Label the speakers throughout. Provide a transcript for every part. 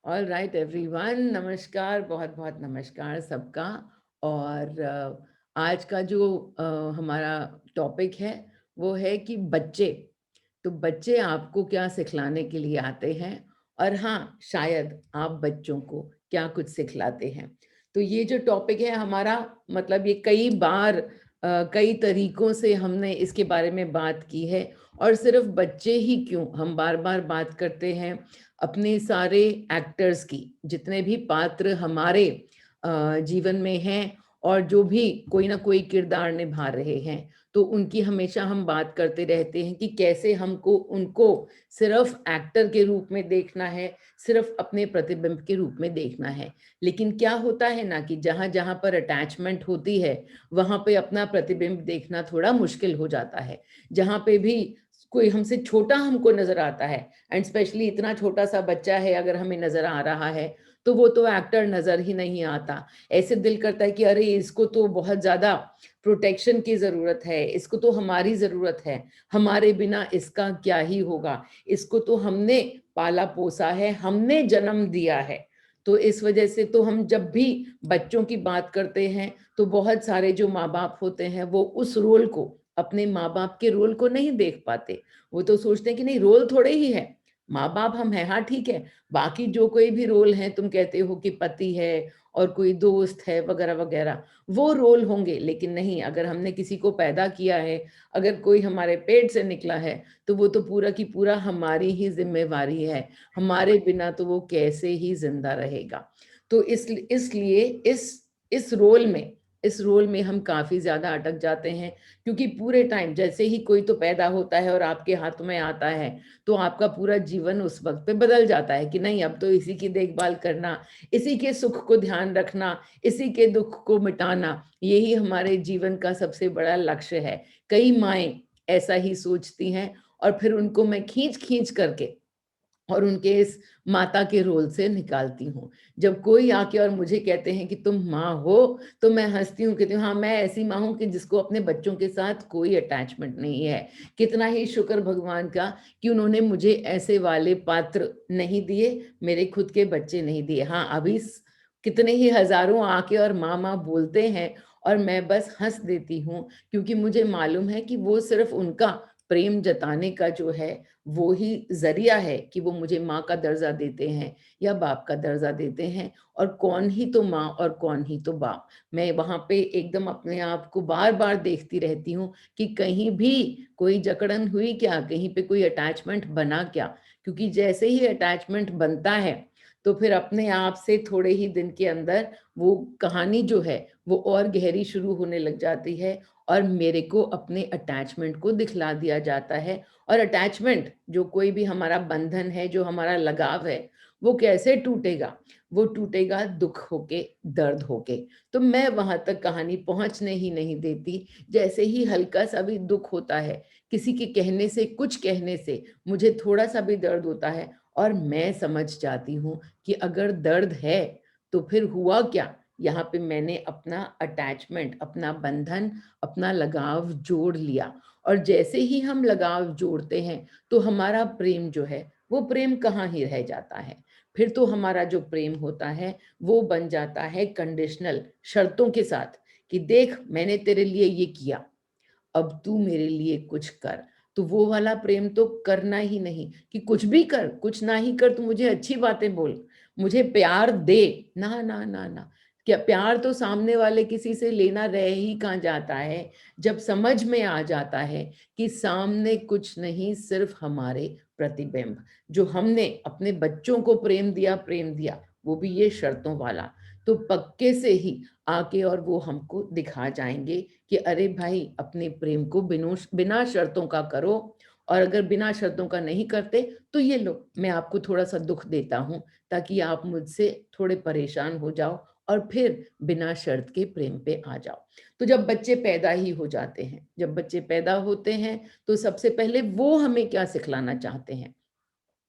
Speaker 1: All right everyone, नमस्कार, बहुत बहुत नमस्कार सबका। और आज का जो हमारा टॉपिक है वो है कि बच्चे, तो बच्चे आपको क्या सिखलाने के लिए आते हैं, और हाँ, शायद आप बच्चों को क्या कुछ सिखलाते हैं। तो ये जो टॉपिक है हमारा, मतलब ये कई बार कई तरीकों से हमने इसके बारे में बात की है। और सिर्फ बच्चे ही क्यों, हम बार बार बात करते हैं अपने सारे एक्टर्स की, जितने भी पात्र हमारे जीवन में हैं और जो भी कोई ना कोई किरदार निभा रहे हैं, तो उनकी हमेशा हम बात करते रहते हैं कि कैसे हमको उनको सिर्फ एक्टर के रूप में देखना है, सिर्फ अपने प्रतिबिंब के रूप में देखना है। लेकिन क्या होता है ना कि जहाँ जहाँ पर अटैचमेंट होती है, वहाँ पे अपना प्रतिबिंब देखना थोड़ा मुश्किल हो जाता है। जहाँ पे भी कोई हमसे छोटा हमको नजर आता है, एंड स्पेशली इतना छोटा सा बच्चा है अगर हमें नजर आ रहा है, तो वो तो एक्टर नजर ही नहीं आता। ऐसे दिल करता है कि अरे इसको तो बहुत ज्यादा प्रोटेक्शन की जरूरत है, इसको तो हमारी जरूरत है, हमारे बिना इसका क्या ही होगा, इसको तो हमने पाला पोसा है, हमने जन्म दिया है। तो इस वजह से तो हम जब भी बच्चों की बात करते हैं, तो बहुत सारे जो माँ बाप होते हैं वो उस रोल को, अपने माँ बाप के रोल को नहीं देख पाते। वो तो सोचते हैं कि नहीं, रोल थोड़े ही है, माँ बाप हम हैं, हाँ ठीक है, बाकी जो कोई भी रोल है, तुम कहते हो कि पति है और कोई दोस्त है वगैरह वगैरह, वो रोल होंगे। लेकिन नहीं, अगर हमने किसी को पैदा किया है, अगर कोई हमारे पेट से निकला है, तो वो तो पूरा की पूरा हमारी ही जिम्मेवारी है। हमारे बिना तो वो कैसे ही जिंदा रहेगा। तो इसलिए इस रोल में, इस रोल में हम काफी ज्यादा अटक जाते हैं। क्योंकि पूरे टाइम जैसे ही कोई तो पैदा होता है और आपके हाथ में आता है, तो आपका पूरा जीवन उस वक्त पे बदल जाता है कि नहीं, अब तो इसी की देखभाल करना, इसी के सुख को ध्यान रखना, इसी के दुख को मिटाना, यही हमारे जीवन का सबसे बड़ा लक्ष्य है। कई माएं ऐसा ही सोचती हैं, और फिर उनको मैं खींच खींच करके और उनके इस माता के रोल से निकालती हूँ। जब कोई आके और मुझे कहते हैं कि तुम माँ हो, तो मैं हँसती हूँ, कहती हूँ हाँ, मैं ऐसी माँ हूँ कि जिसको अपने बच्चों के साथ कोई अटैचमेंट नहीं है। कितना ही शुक्र भगवान का कि उन्होंने मुझे ऐसे वाले पात्र नहीं दिए, मेरे खुद के बच्चे नहीं दिए। हाँ, अभी कितने ही हज़ारों आके और माँ, माँ बोलते हैं, और मैं बस हँस देती हूँ, क्योंकि मुझे मालूम है कि वो सिर्फ़ उनका प्रेम जताने का जो है, वो ही ज़रिया है कि वो मुझे माँ का दर्जा देते हैं या बाप का दर्जा देते हैं। और कौन ही तो माँ और कौन ही तो बाप। मैं वहाँ पे एकदम अपने आप को बार-बार देखती रहती हूँ कि कहीं भी कोई जकड़न हुई क्या? कहीं पे कोई अटैचमेंट बना क्या? क्योंकि जैसे ही अटैचमेंट बनता है, तो फिर अपने आप से थोड़े ही दिन के अंदर वो कहानी जो है, वो और गहरी शुरू होने लग जाती है, और मेरे को अपने अटैचमेंट को दिखला दिया जाता है। और अटैचमेंट, जो कोई भी हमारा बंधन है, जो हमारा लगाव है, वो कैसे टूटेगा? वो टूटेगा दुख होके, दर्द होके। तो मैं वहाँ तक कहानी पहुँचने ही नहीं देती। जैसे ही हल्का-सा भी दुख होता है, किसी के कहने से, कुछ कहने से मुझे थोड़ा-सा भी दर्द होता है, और मैं समझ जाती हूँ कि अगर दर्द है, तो फिर हुआ क्या? यहाँ पे मैंने अपना अटैचमेंट, अपना बंधन, अपना लगाव जोड़ लिया। और जैसे ही हम लगाव जोड़ते हैं, तो हमारा प्रेम जो है, वो प्रेम कहाँ ही रह जाता है। फिर तो हमारा जो प्रेम होता है, वो बन जाता है कंडीशनल, शर्तों के साथ, कि देख मैंने तेरे लिए ये किया, अब तू मेरे लिए कुछ कर। तो वो वाला प्रेम तो करना ही नहीं, कि कुछ भी कर, कुछ ना ही कर, तू मुझे अच्छी बातें बोल, मुझे प्यार दे। ना, ना, ना, ना। क्या प्यार तो सामने वाले किसी से लेना रह ही कहाँ जाता है, जब समझ में आ जाता है कि सामने कुछ नहीं, सिर्फ हमारे प्रतिबिंब। जो हमने अपने बच्चों को प्रेम दिया, वो भी ये शर्तों वाला। तो पक्के से ही आके और वो हमको दिखा जाएँगे कि अरे भाई, अपने प्रेम को बिना शर्तों का करो, और अगर बिना शर्तों का नहीं करते, तो ये लो, मैं आपको थोड़ा-सा दुःख देता हूँ, ताकि आप मुझसे थोड़े परेशान हो जाओ और फिर बिना शर्त के प्रेम पे आ जाओ। तो जब बच्चे पैदा ही हो जाते हैं, जब बच्चे पैदा होते हैं, तो सबसे पहले वो हमें क्या सिखलाना चाहते हैं?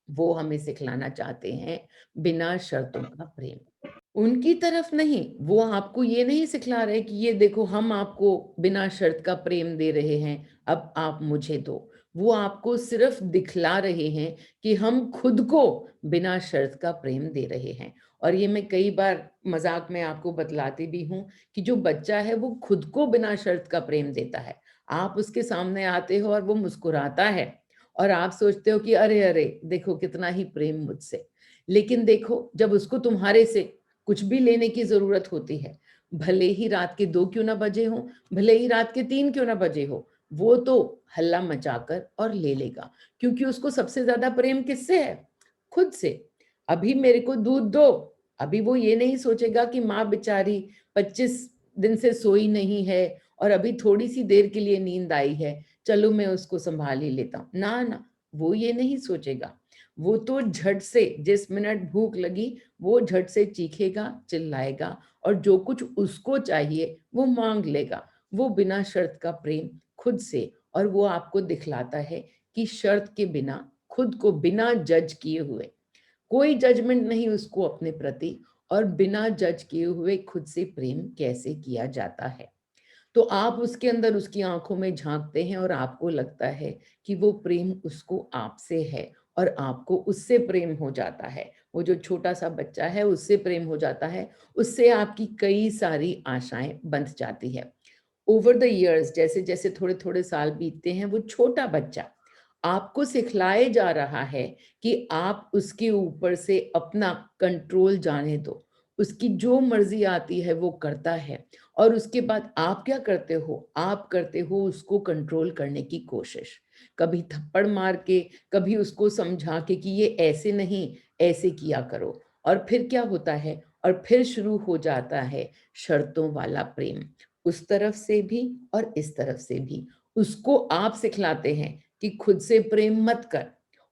Speaker 1: वो हमें सिखलाना चाहते हैं बिना शर्तों का प्रेम। उनकी तरफ नहीं, वो आपको ये नहीं सिखला रहे कि ये देखो, हम आपको बिना शर्त का प्रेम दे रहे हैं, अब आप मुझे दो। वो आपको सिर्फ दिखला रहे हैं कि हम खुद को बिना शर्त का प्रेम दे रहे हैं। और ये मैं कई बार मज़ाक में आपको बतलाती भी हूँ कि जो बच्चा है वो खुद को बिना शर्त का प्रेम देता है। आप उसके सामने आते हो और वो मुस्कुराता है और आप सोचते हो कि अरे, अरे! देखो कितना ही प्रेम मुझसे। लेकिन देखो जब उसको तुम्हारे से कुछ भी लेने की ज़रूरत होती है, भले ही रात के 2 क्यों ना बजे हों, भले ही रात के 3 क्यों ना बजे हो, वो तो हल्ला मचाकर और ले लेगा, क्योंकि उसको सबसे ज़्यादा प्रेम किससे है? खुद से। अभी मेरे को दूध दो, अभी वो ये नहीं सोचेगा कि माँ बेचारी 25 दिन से सोई नहीं है और अभी थोड़ी-सी देर के लिए नींद आई है, चलो मैं उसको सँभाल ही लेता हूँ। ना, ना, वो ये नहीं सोचेगा। वो तो झट से जिस मिनट भूख लगी, वो झट से चीखेगा, चिल्लाएगा और जो कुछ उसको चाहिए, वो माँग लेगा। वो बिना शर्त का प्रेम खुद से, और वो आपको दिखलाता है कि शर्त के बिना, खुद को बिना जज किए हुए, कोई जजमेंट नहीं उसको अपने प्रति, और बिना जज किए हुए खुद से प्रेम कैसे किया जाता है। तो आप उसके अंदर उसकी आँखों में झाँकते हैं और आपको लगता है कि वो प्रेम उसको आपसे है और आपको उससे प्रेम हो जाता है। वो जो छोटा-सा बच्चा है उससे प्रेम हो जाता है, उससे आपकी कई सारी आशाएँ बंध जाती है। ओवर द इयर्स जैसे-जैसे थोड़े-थोड़े साल बीतते हैं, वो छोटा बच्चा आपको सिखलाए जा रहा है कि आप उसके ऊपर से अपना कंट्रोल जाने दो। उसकी जो मर्ज़ी आती है वो करता है और उसके बाद आप क्या करते हो? आप करते हो उसको कंट्रोल करने की कोशिश। कभी थप्पड़ मार के, कभी उसको समझा के कि ये ऐसे नहीं, ऐसे किया करो। और फिर क्या होता है? और फिर शुरू हो जाता है शर्तों वाला प्रेम। उस तरफ से भी और इस तरफ से भी। उसको आप सिखलाते हैं कि खुद से प्रेम मत कर।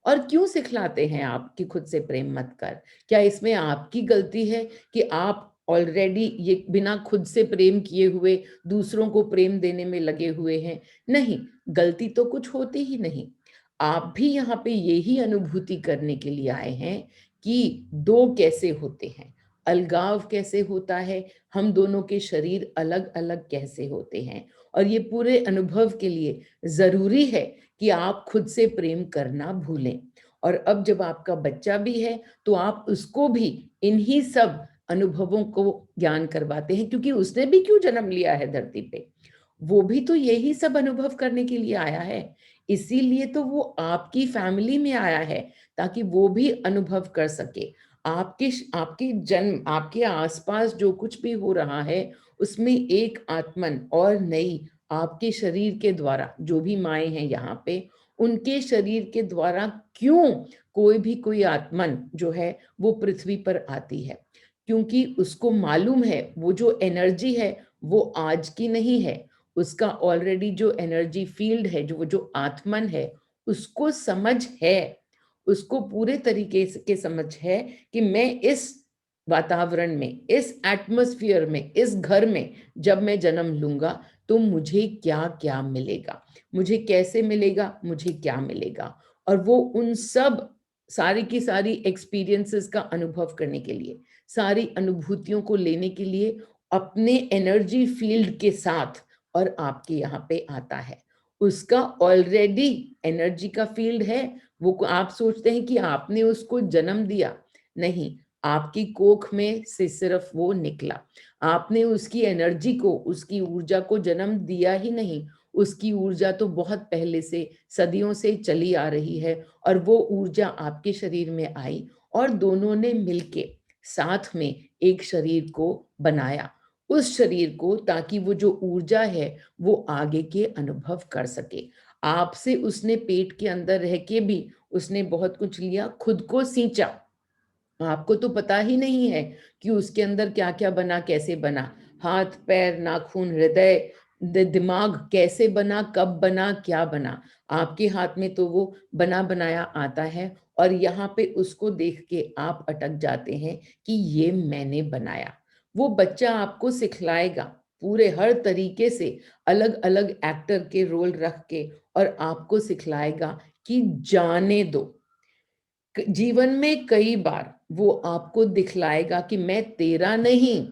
Speaker 1: और क्यों सिखलाते हैं आप कि खुद से प्रेम मत कर? क्या इसमें आपकी गलती है कि आप ऑलरेडी ये बिना खुद से प्रेम किए हुए दूसरों को प्रेम देने में लगे हुए हैं? नहीं, गलती तो कुछ होती ही नहीं। आप भी यहाँ पे यही अनुभूति करने के लिए आए हैं कि 2 कैसे होते हैं, अलगाव कैसे होता है, हम दोनों के शरीर अलग-अलग कैसे होते हैं। और ये पूरे अनुभव के लिए ज़रूरी है कि आप खुद से प्रेम करना भूलें। और अब जब आपका बच्चा भी है, तो आप उसको भी इन्हीं सब अनुभवों को ज्ञान करवाते हैं, क्योंकि उसने भी क्यों जन्म लिया है धरती पे? वो भी तो यही सब अनुभव करने के लिए आया है। इसीलिए तो वो आपकी फैमिली में आया है, ताकि वो भी अनुभव कर सके। आपके जन्म, आपके आस-पास जो कुछ भी हो रहा है, उसमें एक आत्मन और नई आपके शरीर के द्वारा, जो भी माएँ हैं यहाँ पे, उनके शरीर के द्वारा क्यों कोई आत्मन जो है वो पृथ्वी पर आती है। क्योंकि उसको मालूम है वो जो एनर्जी है वो आज की नहीं है। उसका ऑलरेडी जो एनर्जी फील्ड है, जो वो जो आत्मन है, उसको समझ है। उसको पूरे तरीके से के समझ है कि मैं इस वातावरण में, इस एटमॉस्फेयर में, इस घर में जब मैं जन्म लूँगा, तो मुझे क्या-क्या मिलेगा? मुझे कैसे मिलेगा? मुझे क्या मिलेगा? और वो उन सब सारी की सारी एक्सपीरियंसेस का अनुभव करने के लिए, सारी अनुभूतियों को लेने के लिए अपने एनर्जी फील्ड के साथ और आपके यहाँ पे आता है। उसका ऑलरेडी एनर्जी का फील्ड है, वो आप सोचते हैं कि आपने उसको जन्म दिया, नहीं, आपकी कोख में से सिर्फ वो निकला। आपने उसकी एनर्जी को, उसकी ऊर्जा को जन्म दिया ही नहीं, उसकी ऊर्जा तो बहुत पहले से, सदियों से चली आ रही है और वो ऊर्जा आपके शरीर में आई और दोनों ने मिलके साथ में एक शरीर को बनाया। उस शरीर को, ताकि वो जो ऊर्जा है, वो आगे के अनुभव कर सके। आपसे उसने पेट के अंदर रह के भी उसने बहुत कुछ लिया, खुद को सींचा। आपको तो पता ही नहीं है कि उसके अंदर क्या-क्या बना, कैसे बना। हाथ, पैर, नाखून, हृदय, दिमाग कैसे बना, कब बना, क्या बना। आपके हाथ में तो वो बना-बनाया आता है और यहाँ पे उसको देख के आप अटक जाते हैं कि ये मैंने बनाया। वो बच्चा आपको सिखलाएगा, पूरे हर तरीके से अलग-अलग एक्टर के रोल रख के, और आपको सिखलाएगा कि जाने दो। जीवन में कई बार वो आपको दिखलाएगा कि मैं तेरा नहीं,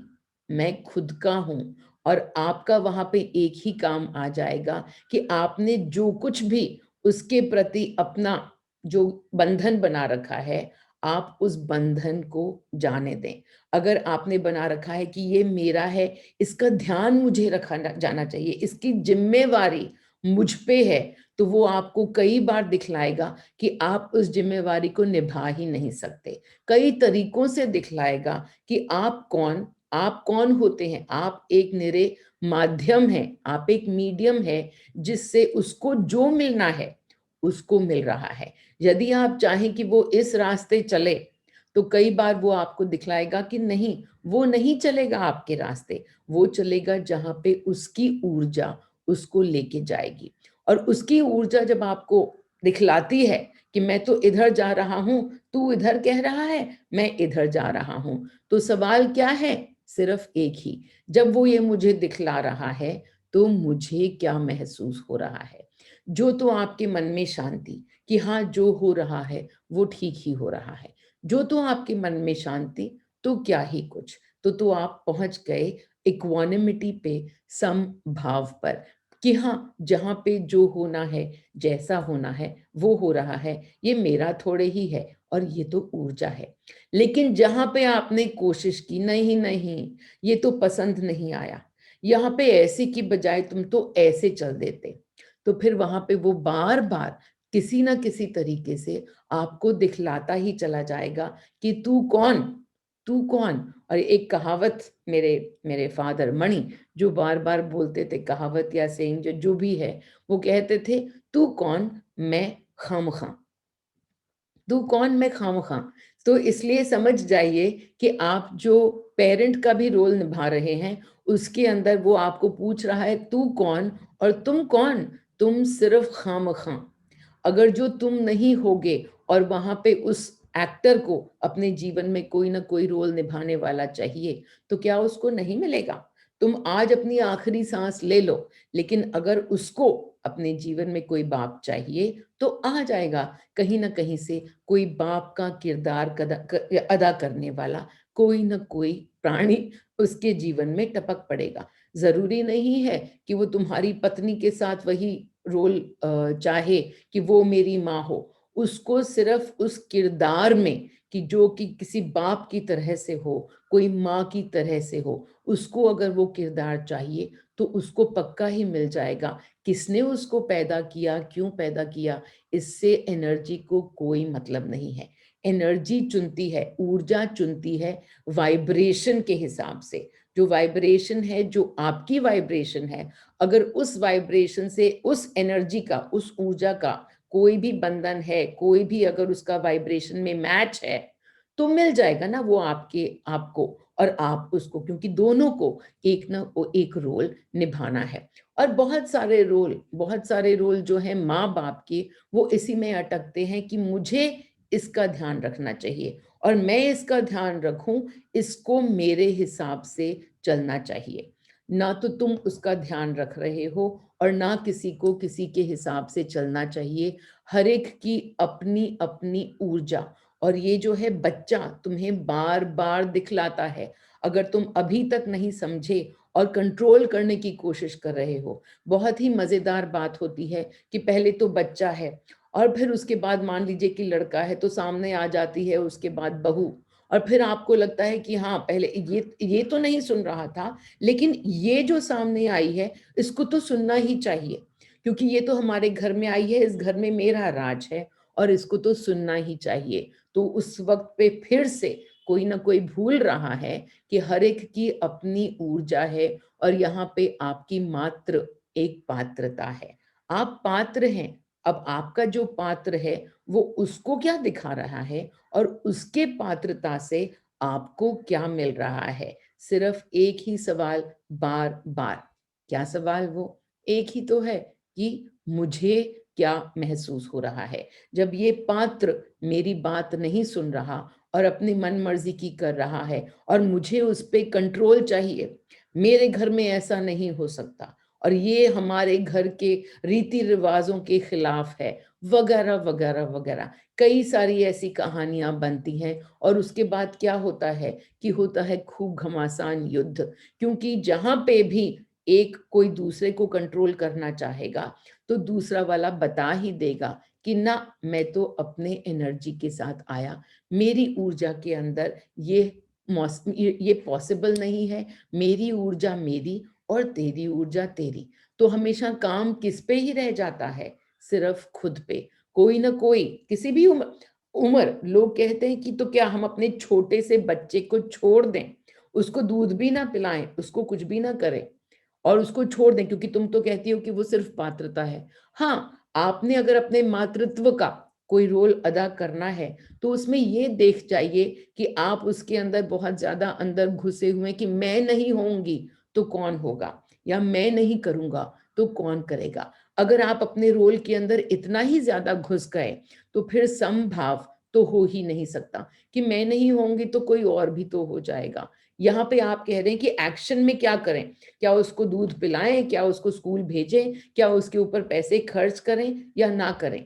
Speaker 1: मैं खुद का हूँ। और आपका वहां पे एक ही काम आ जाएगा कि आपने जो कुछ भी उसके प्रति अपना जो बंधन बना रखा है, आप उस बंधन को जाने दें। अगर आपने बना रखा है कि ये मेरा है, इसका ध्यान मुझे रखा ना जाना चाहिए, इसकी ज़िम्मेवारी मुझ पे है, तो वो आपको कई बार दिखलाएगा कि आप उस ज़िम्मेवारी को निभा ही नहीं सकते। कई तरीकों से दिखलाएगा कि आप कौन होते हैं? आप एक निरे माध्यम हैं, आप एक मीडियम हैं, जिससे उसको जो मिलना है, उसको मिल रहा है। यदि आप चाहें कि वो इस रास्ते चले, तो कई बार वो आपको दिखलाएगा कि नहीं, वो नहीं चलेगा आपके रास्ते, वो चलेगा जहाँ पे उसकी ऊर्जा उसको लेके जाएगी। और उसकी ऊर्जा जब आपको दिखलाती है कि मैं तो इधर जा रहा हूँ, तू इधर कह रहा है, मैं इधर जा रहा हूँ। तो सवाल क्या है? सिर्फ़ एक ही, जब वो ये मुझे दिखला रहा है, तो मुझे क्या महसूस हो रहा है? जो तो आपके मन में शांति कि हाँ, जो हो रहा है, वो ठीक ही हो रहा है। जो तो आपके मन में शांति, तो क्या ही कुछ, तो आप पहुँच गए इक्वानिमिटी पे, समभाव पर कि हाँ, जहाँ पे जो होना है, जैसा होना है, वो हो रहा है, ये मेरा थोड़े ही है और ये तो ऊर्जा है। लेकिन जहाँ पे आपने कोशिश की, नहीं, नहीं, ये तो पसंद नहीं आया, यहाँ पे ऐसे की बजाय तुम तो ऐसे चल देते, तो फिर वहाँ पे वो बार-बार किसी न किसी तरीके से आपको दिखलाता ही चला जाएगा कि तू कौन? तू कौन? और एक कहावत मेरे मेरे फादर मणि जो बार-बार बोलते थे कहावत या सेइंग जो भी है, वो कहते थे, "तू कौन? मैं खामख़ा।" तू कौन मैं खामख़ा। तो इसलिए समझ जाइए कि आप जो पेरेंट का भी रोल निभा रहे हैं, उसके अंदर वो आपको पूछ रहा है तू कौन और तुम कौन? तुम सिर्फ़ खामख़ा। अगर जो तुम नहीं होगे और वहाँ पे उस एक्टर को अपने जीवन में कोई न कोई रोल निभाने वाला चाहिए, तो क्या उसको नहीं मिलेगा? तुम आज अपनी आखिरी साँस ले लो, लेकिन अगर उसको अपने जीवन में कोई बाप चाहिए, तो आ जाएगा कहीं न कहीं से कोई बाप का किरदार अदा करने वाला कोई न कोई प्राणी उसके जीवन में टपक पड़ेगा। ज़रूरी नहीं है कि वो तुम्हारी पत्नी के साथ वही रोल चाहे कि वो मेरी माँ हो। उसको सिर्फ़ उस किरदार में कि जो कि किसी बाप की तरह से हो, कोई माँ की तरह से हो, उसको अगर वो किरदार चाहिए, तो उसको पक्का ही मिल जाएगा। किसने उसको पैदा किया, क्यों पैदा किया, इससे एनर्जी को कोई मतलब नहीं है। एनर्जी चुनती है, ऊर्जा चुनती है वाइब्रेशन के हिसाब से। जो वाइब्रेशन है, जो आपकी वाइब्रेशन है, अगर उस वाइब्रेशन से उस एनर्जी का, उस ऊर्जा का कोई भी बंधन है, कोई भी अगर उसका वाइब्रेशन में मैच है, तो मिल जाएगा ना वो आपको और आप उसको क्योंकि दोनों को एक ना एक रोल निभाना है। और बहुत सारे रोल जो हैं माँ-बाप के, वो इसी में अटकते हैं कि मुझे इसका ध्यान रखना चाहिए और मैं इसका ध्यान रखूँ, इसको मेरे हिसाब से चलना चाहिए। ना तो तुम उसका ध्यान रख रहे हो और ना किसी को किसी के हिसाब से चलना चाहिए। हर एक की अपनी-अपनी ऊर्जा और ये जो है बच्चा तुम्हें बार-बार दिखलाता है। अगर तुम अभी तक नहीं समझे और कंट्रोल करने की कोशिश कर रहे हो, बहुत ही मज़ेदार बात होती है कि पहले तो बच्चा है और फिर उसके बाद मान लीजिए कि लड़का है तो सामने आ जाती है उसके बाद बहू और फिर आपको लगता है कि हाँ, पहले ये तो नहीं सुन रहा था, लेकिन ये जो सामने आई है, इसको तो सुनना ही चाहिए, क्योंकि ये तो हमारे घर में आई है, इस घर में मेरा राज है और इसको तो सुनना ही चाहिए। तो उस वक़्त पे फिर से कोई न कोई भूल रहा है कि हर एक की अपनी ऊर्जा है और यहाँ पे आपकी मात्र एक पात्रता है। आप पात्र हैं, अब आपका जो पात्र है, वो उसको क्या दिखा रहा है और उसके पात्रता से आपको क्या मिल रहा है? सिर्फ़ एक ही सवाल बार-बार। क्या सवाल वो? एक ही तो है कि मुझे क्या महसूस हो रहा है? जब ये पात्र मेरी बात नहीं सुन रहा और अपनी मन-मर्ज़ी की कर रहा है और मुझे उस पे कंट्रोल चाहिए, मेरे घर में ऐसा नहीं हो सकता और ये हमारे घर के रीति-रिवाज़ों के खिलाफ है, वगैरह, वगैरह, वगैरह। कई सारी ऐसी कहानियाँ बनती हैं और उसके बाद क्या होता है कि होता है खूब घमासान युद्ध, क्योंकि जहाँ पे भी एक कोई दूसरे को कंट्रोल करना चाहेगा, तो दूसरा वाला बता ही देगा कि ना, मैं तो अपने एनर्जी के साथ आया, मेरी ऊर्जा के अंदर ये पॉसिबल नहीं है, मेरी ऊर्जा मेरी और तेरी ऊर्जा तेरी। तो हमेशा काम किस पे ही रह जाता है? सिर्फ खुद पे। कोई ना कोई, किसी भी उम्र लोग कहते हैं कि तो क्या हम अपने छोटे से बच्चे को छोड़ दें, उसको दूध भी ना पिलाएँ, उसको कुछ भी ना करें और उसको छोड़ दें, क्योंकि तुम तो कहती हो कि वो सिर्फ पात्रता है। हाँ, आपने अगर अपने मातृत्व का कोई रोल अदा करना है, तो उसमें ये देख जाइए कि आप उसके अंदर बहुत ज़्यादा अंदर घुसे हुए हैं कि मैं नहीं होऊँगी, तो कौन होगा? या मैं नहीं करूँगा, तो कौन करेगा? अगर आप अपने रोल के अंदर इतना ही ज़्यादा घुस गए, तो फिर समभाव तो हो ही नहीं सकता कि मैं नहीं होंगी तो कोई और भी तो हो जाएगा। यहाँ पे आप कह रहे हैं कि एक्शन में क्या करें? क्या उसको दूध पिलाएँ? क्या उसको स्कूल भेजें? क्या उसके ऊपर पैसे खर्च करें या ना करें?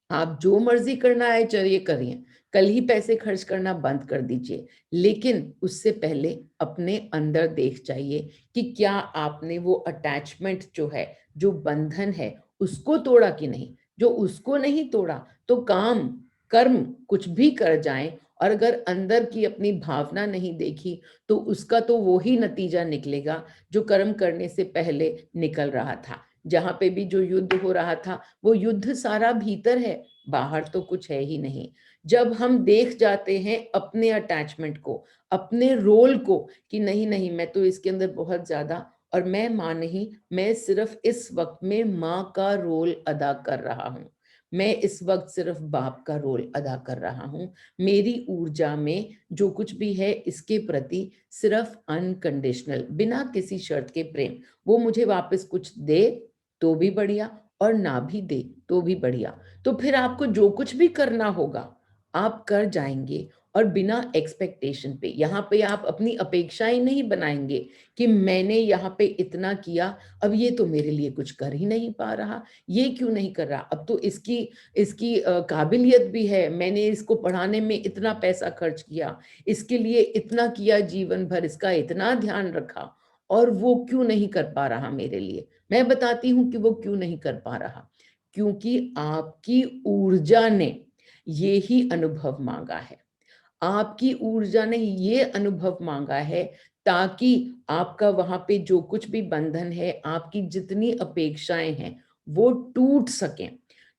Speaker 1: आप जो मर्ज़ी करना है चलिए करिए। कल ही पैसे खर्च करना बंद कर दीजिए। लेकिन उससे पहले अपने अंदर देख जाइए कि क्या आपने वो अटैचमेंट जो है, जो बंधन है, उसको तोड़ा कि नहीं? जो उसको नहीं तोड़ा, तो काम, कर्म कुछ भी कर जाएँ और अगर अंदर की अपनी भावना नहीं देखी, तो उसका तो वो ही नतीजा निकलेगा, जो कर्म करने से पहले निकल रहा था। जहाँ पे भी जो युद्ध हो रहा था, वो युद्ध सारा भीतर है, बाहर तो कुछ है ही नहीं। जब हम देख जाते हैं अपने अटैचमेंट को, अपने रोल को कि नहीं, नहीं मैं तो इसके अंदर बहुत ज़्यादा और मैं माँ नहीं, मैं सिर्फ़ इस वक़्त में माँ का रोल अदा कर रहा हूँ। मैं इस वक़्त सिर्फ़ बाप का रोल अदा कर रहा हूँ। मेरी ऊर्जा में जो कुछ भी है इसके प्रति सिर्फ़ अनकंडीशनल, बिना किसी शर्त के प्रेम। वो मुझे वापस कुछ दे तो भी बढ़िया और ना भी दे तो भी बढ़िया। तो फिर आपको जो कुछ भी करना होगा, आप कर जाएँगे और बिना एक्सपेक्टेशन पे। यहाँ पे आप अपनी अपेक्षाएँ नहीं बनाएँगे कि मैंने यहाँ पे इतना किया, अब ये तो मेरे लिए कुछ कर ही नहीं पा रहा, ये क्यों नहीं कर रहा? अब तो इसकी इसकी काबिलियत भी है, मैंने इसको पढ़ाने में इतना पैसा खर्च किया, इसके लिए इतना किया जीवन भर, इसका इतना ध्यान रखा और वो क्यों नहीं कर पा रहा मेरे लिए? मैं बताती हूँ कि वो क्यों नहीं कर पा रहा, क्योंकि आपकी ऊर्जा ने ये ही अनुभव माँगा है। आपकी ऊर्जा ने ये अनुभव माँगा है ताकि आपका वहाँ पे जो कुछ भी बंधन है, आपकी जितनी अपेक्षाएँ हैं, वो टूट सकें।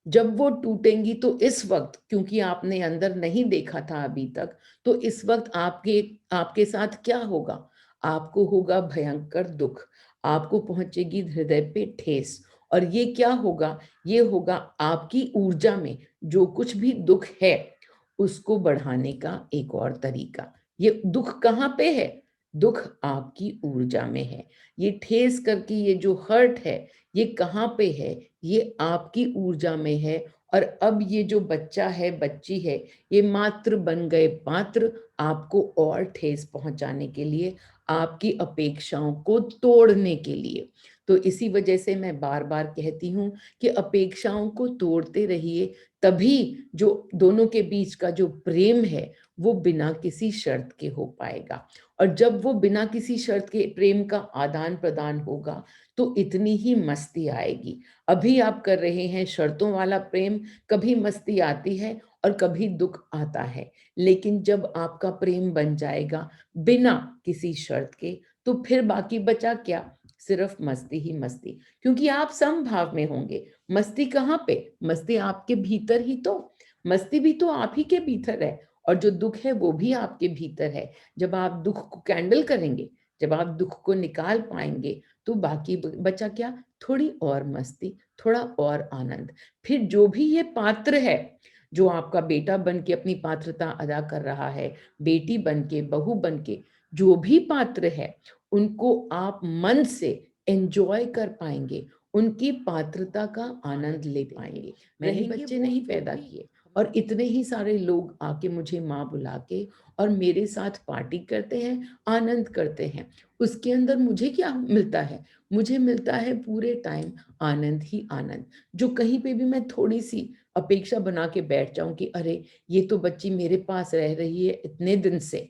Speaker 1: जब वो टूटेंगी तो इस वक़्त, क्योंकि आपने अंदर नहीं देखा था अभी तक, तो इस वक़्त आपके आपके साथ क्या होगा? आपको होगा भयंकर दुःख, आपको पहुँचेगी हृदय पे ठेस और ये क्या होगा? ये होगा आपकी ऊर्जा में जो कुछ भी दुःख है, उसको बढ़ाने का एक और तरीका। ये दुःख कहाँ पे है? दुःख आपकी ऊर्जा में है। ये ठेस करके ये जो हर्ट है, ये कहाँ पे है? ये आपकी ऊर्जा में है और अब ये जो बच्चा है, बच्ची है, ये मात्र बन गए पात्र आपको और ठेस पहुँचाने के लिए, आपकी अपेक्षाओं को तोड़ने के लिए। तो इसी वजह से मैं बार-बार कहती हूँ कि अपेक्षाओं को तोड़ते रहिए, तभी जो दोनों के बीच का जो प्रेम है, वो बिना किसी शर्त के हो पाएगा और जब वो बिना किसी शर्त के प्रेम का आदान-प्रदान होगा, तो इतनी ही मस्ती आएगी। अभी आप कर रहे हैं शर्तों वाला प्रेम, कभी मस्ती आती है और कभी दुःख आता है। लेकिन जब आपका प्रेम बन जाएगा बिना किसी शर्त के, तो फिर बाकी बचा क्या? सिर्फ़ मस्ती ही मस्ती, क्योंकि आप समभाव में होंगे। मस्ती कहाँ पे? मस्ती आपके भीतर ही तो। मस्ती भी तो आप ही के भीतर है और जो दुःख है वो भी आपके भीतर है। जब आप दुःख को कैंडल करेंगे, जब आप दुःख को निकाल पाएँगे, तो बाकी बचा क्या? थोड़ी और मस्ती, थोड़ा और आनंद। फिर जो भी ये पात्र है, जो आपका बेटा बन के अपनी पात्रता अदा कर रहा है, बेटी बन के, बहू बन के, जो भी पात्र है, उनको आप मन से एन्जॉय कर पाएँगे। उनकी पात्रता का आनंद ले पाएँगे। मैंने बच्चे नहीं पैदा किए और इतने ही सारे लोग आके मुझे माँ बुला के और मेरे साथ पार्टी करते हैं, आनंद करते हैं। उसके अंदर मुझे क्या मिलता है? मुझे मिलता है पूरे टाइम आनंद ही आनंद। जो कहीं पे भी मैं थोड़ी-सी अपेक्षा बना के बैठ जाऊँ कि अरे! ये तो बच्ची मेरे पास रह रही है इतने दिन से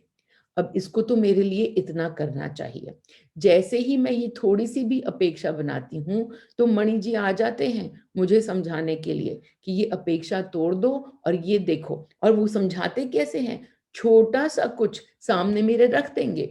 Speaker 1: अब इसको तो मेरे लिए इतना करना चाहिए। जैसे ही मैं ये थोड़ी-सी भी अपेक्षा बनाती हूँ, तो मणि जी आ जाते हैं मुझे समझाने के लिए कि ये अपेक्षा तोड़ दो और ये देखो। और वो समझाते कैसे हैं? छोटा-सा कुछ सामने मेरे रख देंगे।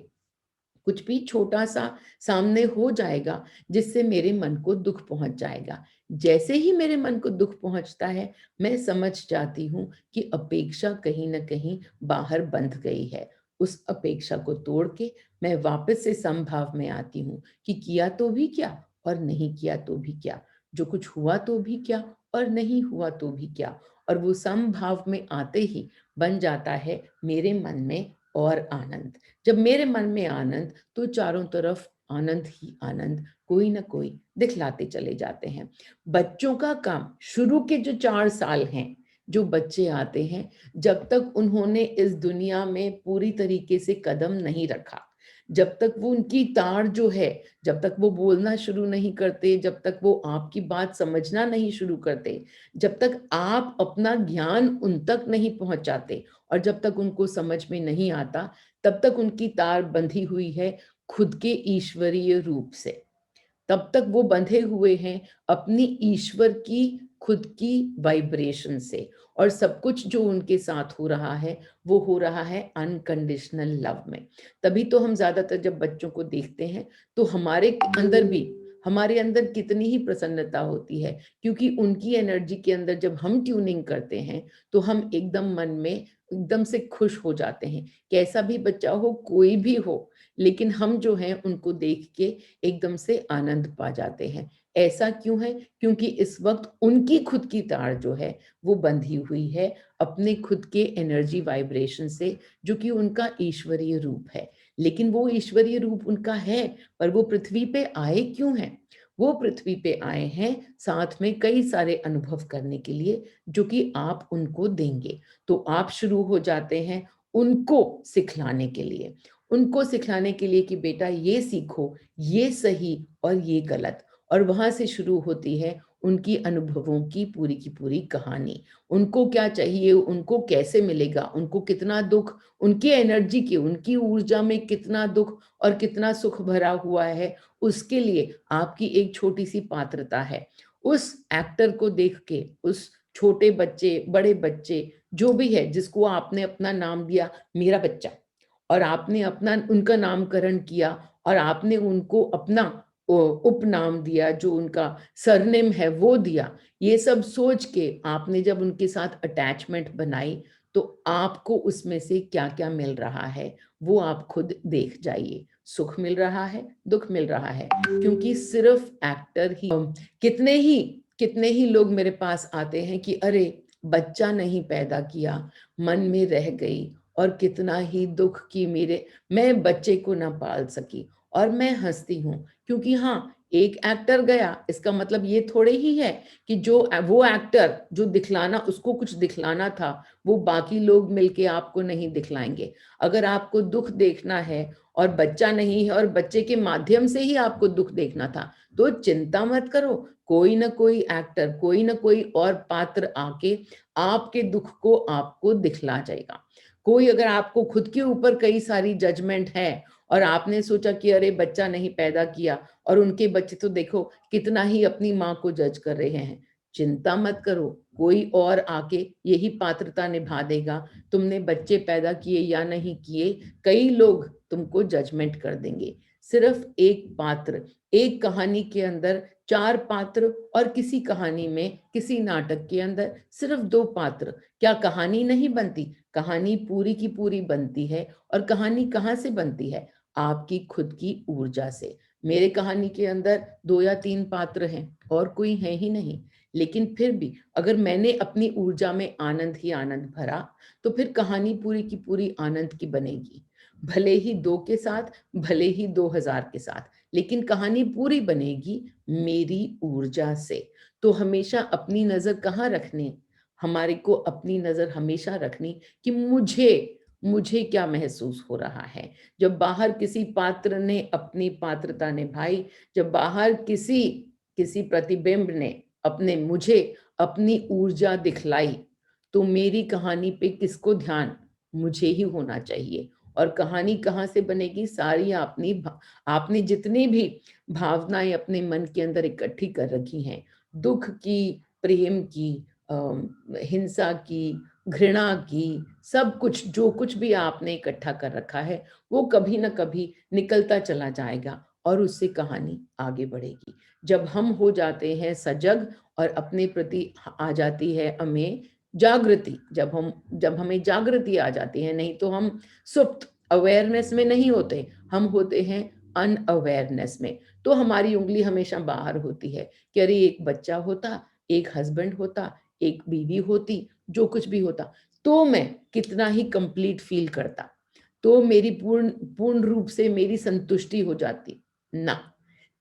Speaker 1: कुछ भी छोटा-सा सामने हो जाएगा, जिससे मेरे मन को दुःख पहुँच जाएगा। जैसे ही मेरे मन को दुःख पहुँचता है, मैं समझ जाती हूँ कि अपेक्षा कहीं न कहीं बाहर बंध गई है। उस अपेक्षा को तोड़ के मैं वापस से समभाव में आती हूँ कि किया तो भी क्या और नहीं किया तो भी क्या? जो कुछ हुआ तो भी क्या और नहीं हुआ तो भी क्या? और वो समभाव में आते ही बन जाता है मेरे मन में और आनंद। जब मेरे मन में आनंद, तो चारों तरफ आनंद ही आनंद कोई न कोई दिखलाते चले जाते हैं। बच्चों का काम शुरू के जो 4 साल हैं, जो बच्चे आते हैं, जब तक उन्होंने इस दुनिया में पूरी तरीके से कदम नहीं रखा, जब तक वो उनकी तार जो है, जब तक वो बोलना शुरू नहीं करते, जब तक वो आपकी बात समझना नहीं शुरू करते, जब तक आप अपना ज्ञान उन तक नहीं पहुँचाते और जब तक उनको समझ में नहीं आता, तब तक उनकी तार बंधी हुई है खुद के ईश्वरीय रूप से। तब तक वो बंधे हुए हैं अपनी ईश्वर की खुद की वाइब्रेशन से और सब कुछ जो उनके साथ हो रहा है, वो हो रहा है अनकंडीशनल लव में। तभी तो हम ज़्यादातर जब बच्चों को देखते हैं, तो हमारे अंदर कितनी ही प्रसन्नता होती है, क्योंकि उनकी एनर्जी के अंदर जब हम ट्यूनिंग करते हैं, तो हम एकदम मन में एकदम से खुश हो जाते हैं। कैसा भी बच्चा हो, कोई भी हो, लेकिन हम जो हैं उनको देख के एकदम से आनंद पा जाते हैं। ऐसा क्यों है? क्योंकि इस वक़्त उनकी खुद की तार जो है, वो बंधी हुई है अपने खुद के एनर्जी वाइब्रेशन से, जो कि उनका ईश्वरीय रूप है। लेकिन वो ईश्वरीय रूप उनका है, पर वो पृथ्वी पे आए क्यों हैं? वो पृथ्वी पे आए हैं साथ में कई सारे अनुभव करने के लिए, जो कि आप उनको देंगे। तो आप शुरू हो जाते हैं उनको सिखलाने के लिए। उनको सिखाने के लिए कि बेटा ये सीखो, ये सही और ये गलत। और वहाँ से शुरू होती है उनकी अनुभवों की पूरी कहानी। उनको क्या चाहिए, उनको कैसे मिलेगा, उनको कितना दुःख, उनकी एनर्जी की, उनकी ऊर्जा में कितना दुःख और कितना सुख भरा हुआ है, उसके लिए आपकी एक छोटी-सी पात्रता है। उस एक्टर को देख के, उस छोटे बच्चे, बड़े बच्चे, जो भी है जिसको आपने अपना नाम दिया मेरा बच्चा, और आपने अपना उनका नामकरण किया और आपने उनको अपना उपनाम दिया, जो उनका सरनेम है वो दिया। ये सब सोच के आपने जब उनके साथ अटैचमेंट बनाई, तो आपको उसमें से क्या-क्या मिल रहा है, वो आप खुद देख जाइए। सुख मिल रहा है, दुःख मिल रहा है, क्योंकि सिर्फ़ एक्टर ही कितने ही लोग मेरे पास आते हैं कि अरे! बच्चा नहीं पैदा किया, मन में रह गई और कितना ही दुःख कि मेरे मैं बच्चे को ना पाल सकी। और मैं हँसती हूँ, क्योंकि हाँ, एक एक्टर गया, इसका मतलब ये थोड़े ही है कि वो एक्टर जो दिखलाना उसको कुछ दिखलाना था, वो बाकी लोग मिलके आपको नहीं दिखलाएँगे। अगर आपको दुःख देखना है और बच्चा नहीं है और बच्चे के माध्यम से ही आपको दुःख देखना था, तो चिंता मत करो, कोई न कोई एक्टर, कोई न कोई और पात्र आके आपके दुःख को आपको दिखला जाएगा। कोई अगर आपको खुद के ऊपर कई सारी जजमेंट है और आपने सोचा कि अरे बच्चा नहीं पैदा किया और उनके बच्चे तो देखो कितना ही अपनी माँ को जज कर रहे हैं। चिंता मत करो, कोई और आके यही पात्रता निभा देगा। तुमने बच्चे पैदा किए या नहीं किए, कई लोग तुमको जजमेंट कर देंगे। सिर्फ एक पात्र, एक कहानी के अंदर 4 पात्र और किसी कहानी में, किसी नाटक के अंदर सिर्फ 2 पात्र, क्या कहानी नहीं बनती? कहानी पूरी की पूरी बनती है। और कहानी कहाँ से बनती है? आपकी खुद की ऊर्जा से। मेरे कहानी के अंदर 2 या 3 पात्र हैं और कोई है ही नहीं। लेकिन फिर भी अगर मैंने अपनी ऊर्जा में आनंद ही आनंद भरा, तो फिर कहानी पूरी की पूरी आनंद की बनेगी। भले ही 2 के साथ, भले ही 2000 के साथ, लेकिन कहानी पूरी बनेगी मेरी ऊर्जा से। तो हमेशा अपनी नज़र कहाँ रखनी? हमारे को अपनी नज़र हमेशा रखनी कि मुझे क्या महसूस हो रहा है। जब बाहर किसी पात्र ने अपनी पात्रता निभाई, जब बाहर किसी प्रतिबिंब ने मुझे अपनी ऊर्जा दिखलाई, तो मेरी कहानी पे किसको ध्यान? मुझे ही होना चाहिए। और कहानी कहाँ से बनेगी? सारी आपने जितनी भी भावनाएँ अपने मन के अंदर इकट्ठी कर रखी हैं, दुःख की, प्रेम की, हिंसा की, घृणा की, सब कुछ जो कुछ भी आपने इकट्ठा कर रखा है, वो कभी न कभी निकलता चला जाएगा और उससे कहानी आगे बढ़ेगी। जब हम हो जाते हैं सजग और अपने प्रति आ जाती है हमें जागृति, जब हमें जागृति आ जाती है, नहीं तो हम सुप्त अवेयरनेस में नहीं होते, हम होते हैं अनअवेयरनेस में। तो हमारी उँगली हमेशा बाहर होती है कि अरे एक बच्चा होता, एक हस्बैंड होता, एक बीवी होती, जो कुछ भी होता, तो मैं कितना ही कंप्लीट फ़ील करता, तो मेरी पूर्ण पूर्ण रूप से मेरी संतुष्टि हो जाती। ना,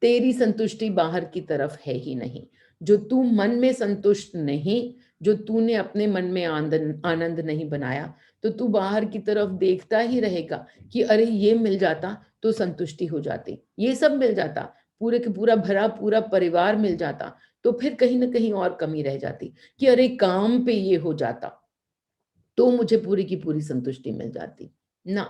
Speaker 1: तेरी संतुष्टि बाहर की तरफ है ही नहीं। जो तू मन में संतुष्ट नहीं, जो तूने अपने मन में आनंद नहीं बनाया, तो तू बाहर की तरफ देखता ही रहेगा कि अरे ये मिल जाता तो संतुष्टि हो जाती, ये सब मिल जाता, पूरे का पूरा भरा पूरा परिवार मिल जाता, तो फिर कहीं न कहीं और कमी रह जाती कि अरे काम पे ये हो जाता। तो मुझे पूरी की पूरी संतुष्टि मिल जाती। ना,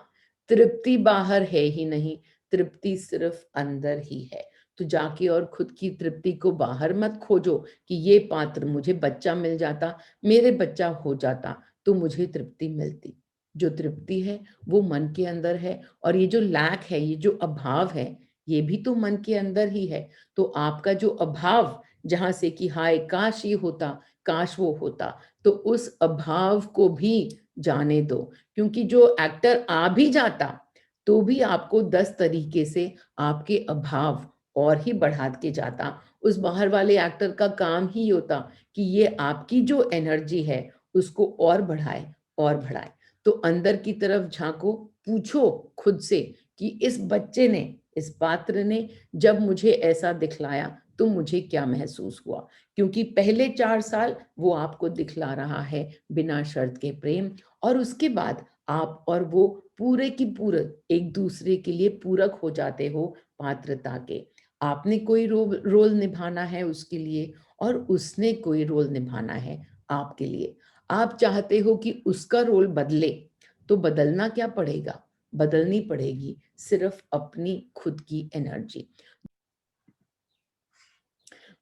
Speaker 1: तृप्ति बाहर है ही नहीं, तृप्ति सिर्फ़ अंदर ही है। तो जाके और खुद की तृप्ति को बाहर मत खोजो कि ये पात्र मुझे बच्चा मिल जाता, मेरे बच्चा हो जाता, तो मुझे तृप्ति मिलती। जो तृप्ति है, वो मन के अंदर है और ये जो लैक है, ये जो अभाव है, ये भी तो मन के अंदर ही है। तो आपका जो अभाव, जहाँ से कि हाय काश ये होता, काश वो होता, तो उस अभाव को भी जाने दो क्योंकि जो एक्टर आ भी जाता तो भी आपको 10 तरीके से आपके अभाव और ही बढ़ा के जाता। उस बाहर वाले एक्टर का काम ही होता कि ये आपकी जो एनर्जी है उसको और बढ़ाए। तो अंदर की तरफ झाँको, पूछो खुद से कि इस बच्चे ने, इस पात्र ने जब मुझे ऐसा दिखलाया तो मुझे क्या महसूस हुआ? क्योंकि पहले 4 साल वो आपको दिखला रहा है बिना शर्त के प्रेम और उसके बाद आप और वो पूरे की पूरे एक-दूसरे के लिए पूरक हो जाते हो पात्रता के। आपने कोई रोल निभाना है उसके लिए और उसने कोई रोल निभाना है आपके लिए। आप चाहते हो कि उसका रोल बदले, तो बदलना क्या पड़ेगा? बदलनी पड़ेगी सिर्फ़ अपनी खुद की energy.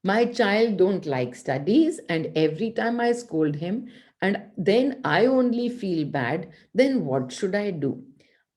Speaker 1: My child don't like studies and every time I scold him and then I only feel bad, then what should I do?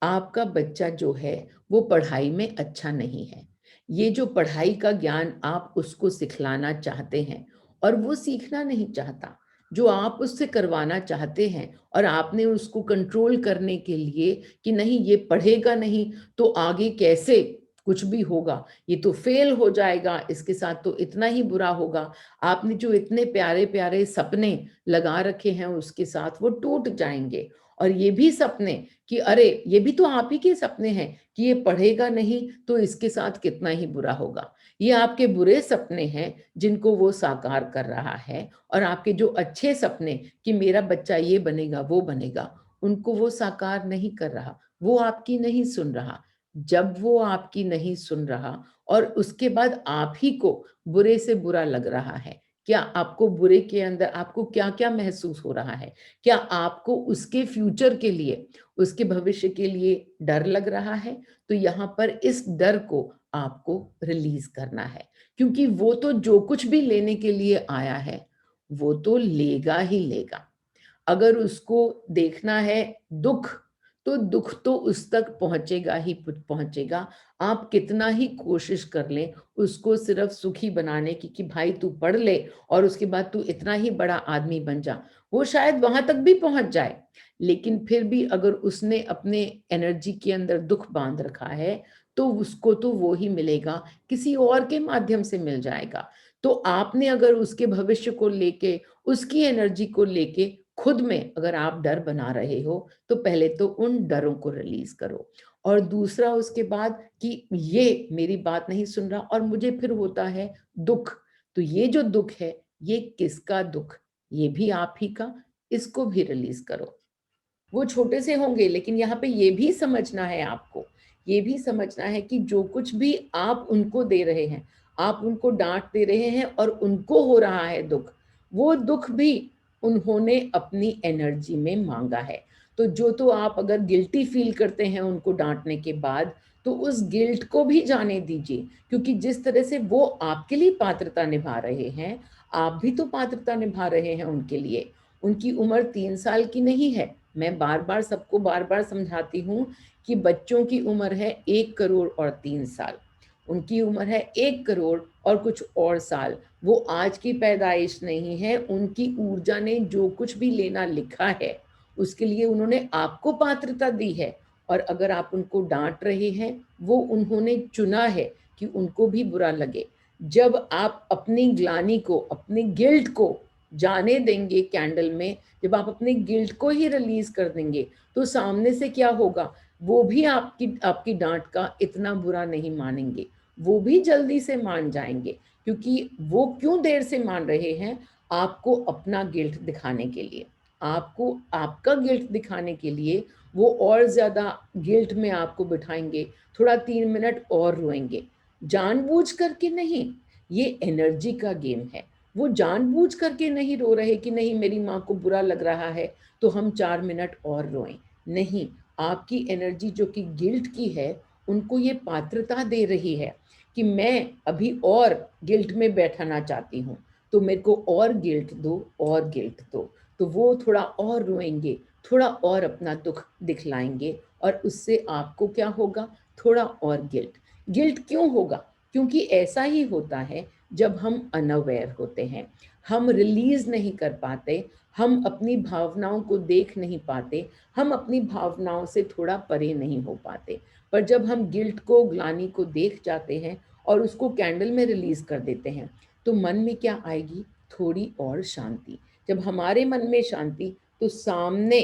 Speaker 1: आपका बच्चा जो है वो पढ़ाई में अच्छा नहीं है। ये जो पढ़ाई का ज्ञान आप उसको सिखलाना चाहते हैं और वो सीखना नहीं चाहता, जो आप उससे करवाना चाहते हैं और आपने उसको कंट्रोल करने के लिए कि नहीं ये पढ़ेगा नहीं तो आगे कैसे कुछ भी होगा, ये तो फेल हो जाएगा, इसके साथ तो इतना ही बुरा होगा। आपने जो इतने प्यारे-प्यारे सपने लगा रखे हैं उसके साथ वो टूट जाएँगे और ये भी सपने कि अरे! ये भी तो आप ही के सपने हैं कि ये पढ़ेगा नहीं तो इसके साथ कितना ही बुरा होगा। ये आपके बुरे सपने हैं जिनको वो साकार कर रहा है और आपके जो अच्छे सपने कि मेरा बच्चा ये बनेगा, वो बनेगा, उनको वो साकार नहीं कर रहा। वो आपकी नहीं सुन रहा। जब वो आपकी नहीं सुन रहा और उसके बाद आप ही को बुरे से बुरा लग रहा है, क्या आपको बुरे के अंदर आपको क्या-क्या महसूस हो रहा है? क्या आपको उसके फ्यूचर के लिए, उसके भविष्य के लिए डर लग रहा है? तो यहाँ पर इस डर को आपको रिलीज़ करना है, क्योंकि वो तो जो कुछ भी लेने के लिए आया है, वो तो लेगा ही लेगा। अगर उसको देखना है दुःख, तो दुःख तो उस तक पहुँचेगा ही पहुँचेगा। आप कितना ही कोशिश कर लें, उसको सिर्फ़ सुखी बनाने की कि भाई तू पढ़ ले और उसके बाद तू इतना ही बड़ा आदमी बन जा। वो शायद वहाँ तक भी पहुँच जाए, लेकिन फिर भी अगर उसने अपने एनर्जी के अंदर दुःख बाँध रखा है, तो उसको तो वो ही मिलेगा, किसी और के माध्यम से मिल जाएगा। तो आपने अगर उसके भविष्य को लेके, उसकी एनर्जी को लेके खुद में अगर आप डर बना रहे हो, तो पहले तो उन डरों को रिलीज़ करो और दूसरा उसके बाद कि ये मेरी बात नहीं सुन रहा और मुझे फिर होता है दुःख। तो ये जो दुःख है, ये किसका दुःख? ये भी आप ही का, इसको भी रिलीज़ करो। वो छोटे से होंगे लेकिन यहाँ पे ये भी समझना है आपको, ये भी समझना है कि जो कुछ भी आप उनको दे रहे हैं, आप उनको डाँट दे रहे हैं और उनको हो रहा है दुःख, वो दुःख भी उन्होंने अपनी एनर्जी में माँगा है। तो जो तो आप अगर गिल्टी फील करते हैं उनको डांटने के बाद, तो उस गिल्ट को भी जाने दीजिए, क्योंकि जिस तरह से वो आपके लिए पात्रता निभा रहे हैं, आप भी तो पात्रता निभा रहे हैं उनके लिए। उनकी उम्र 3 साल की नहीं है। मैं बार बार सबको बार बार समझाती हूँ कि बच्चों की उम्र है 1 करोड़ और 3 साल। उनकी उम्र है 1 करोड़ और कुछ और साल। वो आज की पैदाइश नहीं है। उनकी ऊर्जा ने जो कुछ भी लेना लिखा है, उसके लिए उन्होंने आपको पात्रता दी है। और अगर आप उनको डांट रहे हैं, वो उन्होंने चुना है कि उनको भी बुरा लगे। जब आप अपनी ग्लानि को, अपनी गिल्ट को जाने देंगे कैंडल में, जब आप अपनी गिल्ट को ही रिलीज कर देंगे, तो सामने से क्या होगा, वो भी आपकी आपकी डांट का इतना बुरा नहीं मानेंगे। वो भी जल्दी से मान जाएंगे, क्योंकि वो क्यों देर से मान रहे हैं? आपको अपना गिल्ट दिखाने के लिए, आपको आपका गिल्ट दिखाने के लिए वो और ज्यादा गिल्ट में आपको बिठाएंगे। थोड़ा 3 मिनट और रोएंगे, जानबूझ करके नहीं। ये एनर्जी का गेम है। वो जानबूझ करके नहीं रो रहे कि नहीं मेरी माँ को बुरा लग रहा है तो हम 4 मिनट और रोएं। नहीं, आपकी एनर्जी जो कि गिल्ट की है, उनको ये पात्रता दे रही है कि मैं अभी और गिल्ट में बैठाना चाहती हूँ, तो मेरे को और गिल्ट दो, और गिल्ट दो। तो वो थोड़ा और रोएंगे, थोड़ा और अपना दुख दिखलाएंगे, और उससे आपको क्या होगा? थोड़ा और गिल्ट। गिल्ट क्यों होगा? क्योंकि ऐसा ही होता है जब हम अनअवेयर होते हैं, हम रिलीज नहीं कर पाते, हम अपनी भावनाओं को देख नहीं पाते, हम अपनी भावनाओं से थोड़ा परे नहीं हो पाते। पर जब हम गिल्ट को, ग्लानि को देख जाते हैं और उसको कैंडल में रिलीज कर देते हैं, तो मन में क्या आएगी? थोड़ी और शांति। जब हमारे मन में शांति, तो सामने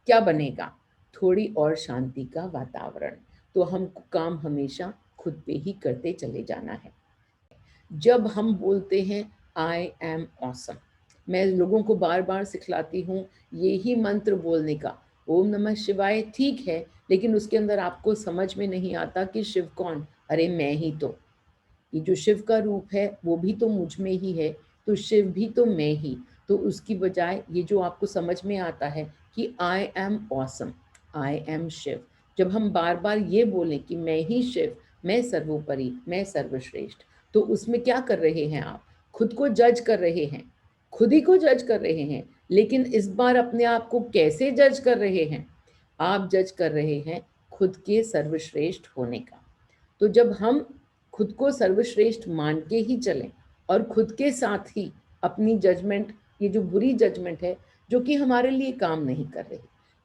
Speaker 1: क्या बनेगा? थोड़ी और शांति का वातावरण। तो हमको काम हमेशा खुद पे ही करते चले जाना है। जब हम बोलते हैं आई एम ऑसम, मैं लोगों को बार बार सिखलाती हूँ ये ही मंत्र बोलने का। ओम नमः शिवाय ठीक है, लेकिन उसके अंदर आपको समझ में नहीं आता कि शिव कौन? अरे मैं ही तो, ये जो शिव का रूप है वो भी तो मुझ में ही है, तो शिव भी तो मैं ही। तो उसकी बजाय ये जो आपको समझ में आता है कि I am awesome, I am Shiv, जब हम बार बार ये बोलें कि मैं ही शिव, मैं सर्वोपरि, मैं सर्वश्रेष्ठ, तो उसमें क्या कर रहे हैं आप? खुद को जज कर रहे हैं, खुद ही को जज कर रहे हैं। लेकिन इस बार अपने आप को कैसे जज कर रहे हैं? आप जज कर रहे हैं खुद के सर्वश्रेष्ठ होने का। तो जब हम खुद को सर्वश्रेष्ठ मान के ही चलें, और खुद के साथ ही अपनी जजमेंट, ये जो बुरी जजमेंट है जो कि हमारे लिए काम नहीं कर रही,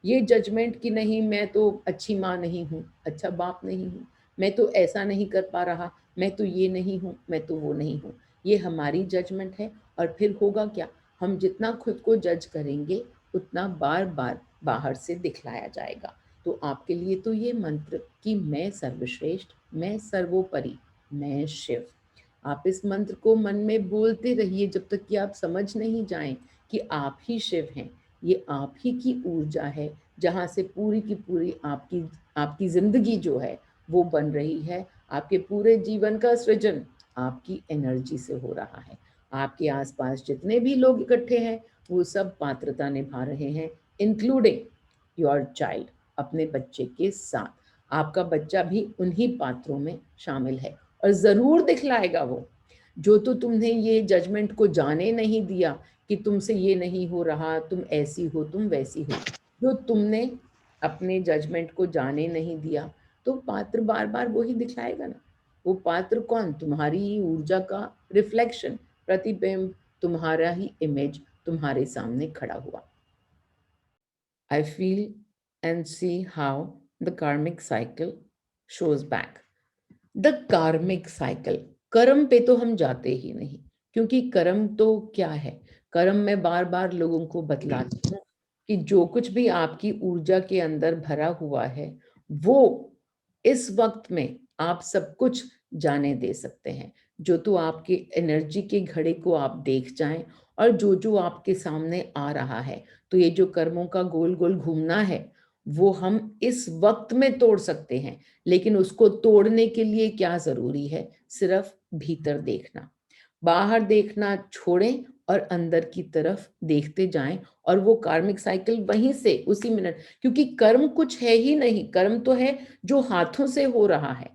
Speaker 1: ये जजमेंट कि नहीं मैं तो अच्छी माँ नहीं हूँ, अच्छा बाप नहीं हूँ, मैं तो ऐसा नहीं कर पा रहा, मैं तो ये नहीं हूँ, मैं तो वो नहीं हूँ, ये हमारी जजमेंट है। और फिर होगा क्या? हम जितना खुद को जज करेंगे, उतना बार बार बाहर से दिखलाया जाएगा। तो आपके लिए तो ये मंत्र कि मैं सर्वश्रेष्ठ, मैं सर्वोपरि, मैं शिव, आप इस मंत्र को मन में बोलते रहिए जब तक कि आप समझ नहीं जाएं कि आप ही शिव हैं। ये आप ही की ऊर्जा है, जहाँ से पूरी की पूरी आपकी आपकी जिंदगी जो है वो बन रही है। आपके पूरे जीवन का सृजन आपकी एनर्जी से हो रहा है। आपके आसपास जितने भी लोग इकट्ठे हैं, वो सब पात्रता निभा रहे हैं, इंक्लूडिंग योर चाइल्ड, अपने बच्चे के साथ। आपका बच्चा भी उन्हीं पात्रों में शामिल है, और ज़रूर दिखलाएगा वो। जो तो तुमने ये जजमेंट को जाने नहीं दिया कि तुमसे ये नहीं हो रहा, तुम ऐसी हो, तुम वैसी हो, जो तुमने अपने जजमेंट को जाने नहीं दिया, तो पात्र बार बार वो ही दिखलाएगा ना। वो पात्र कौन? तुम्हारी ही ऊर्जा का रिफ्लेक्शन, प्रतिबिंब, तुम्हारा ही इमेज तुम्हारे सामने खड़ा हुआ। I feel and see how the karmic cycle shows back. The कार्मिक साइकिल, कर्म पे तो हम जाते ही नहीं, क्योंकि कर्म तो क्या है? कर्म में बार बार लोगों को बतलाती हूँ कि जो कुछ भी आपकी ऊर्जा के अंदर भरा हुआ है, वो इस वक्त में आप सब कुछ जाने दे सकते हैं। जो तो आपके एनर्जी के घड़े को आप देख जाएं, और जो जो आपके सामने आ रहा है, तो ये जो कर्मों का गोल गोल घूमना है, वो हम इस वक्त में तोड़ सकते हैं। लेकिन उसको तोड़ने के लिए क्या ज़रूरी है? सिर्फ भीतर देखना। बाहर देखना छोड़ें और अंदर की तरफ देखते जाएँ और वो कार्मिक साइकिल वहीं से उसी मिनट, क्योंकि कर्म कुछ है ही नहीं, कर्म तो है जो हाथों से हो रहा है।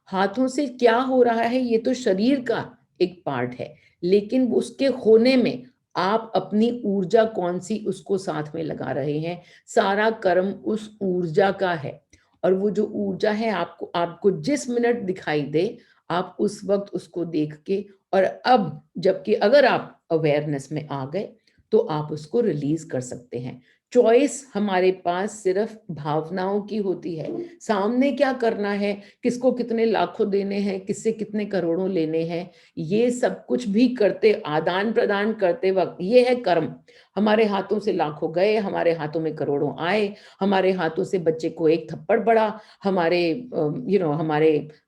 Speaker 1: हाथों से क्या हो रहा है ये तो शरीर का एक पार्ट है, लेकिन उसके होने में आप अपनी ऊर्जा कौन-सी उसको साथ में लगा रहे हैं, सारा कर्म उस ऊर्जा का है। और वो जो ऊर्जा है आपको आपको जिस मिनट दिखाई दे, आप उस वक़्त उसको देख के, और अब जबकि अगर आप अवेयरनेस में आ गए, तो आप उसको रिलीज़ कर सकते हैं। चॉइस हमारे पास सिर्फ़ भावनाओं की होती है। सामने क्या करना है, किसको कितने लाखों देने हैं, किससे कितने करोड़ों लेने हैं, ये सब कुछ भी करते आदान-प्रदान करते वक़्त ये है कर्म। हमारे हाथों से लाखों गए, हमारे हाथों में करोड़ों आए, हमारे हाथों से बच्चे को एक थप्पड़ पड़ा, हमारे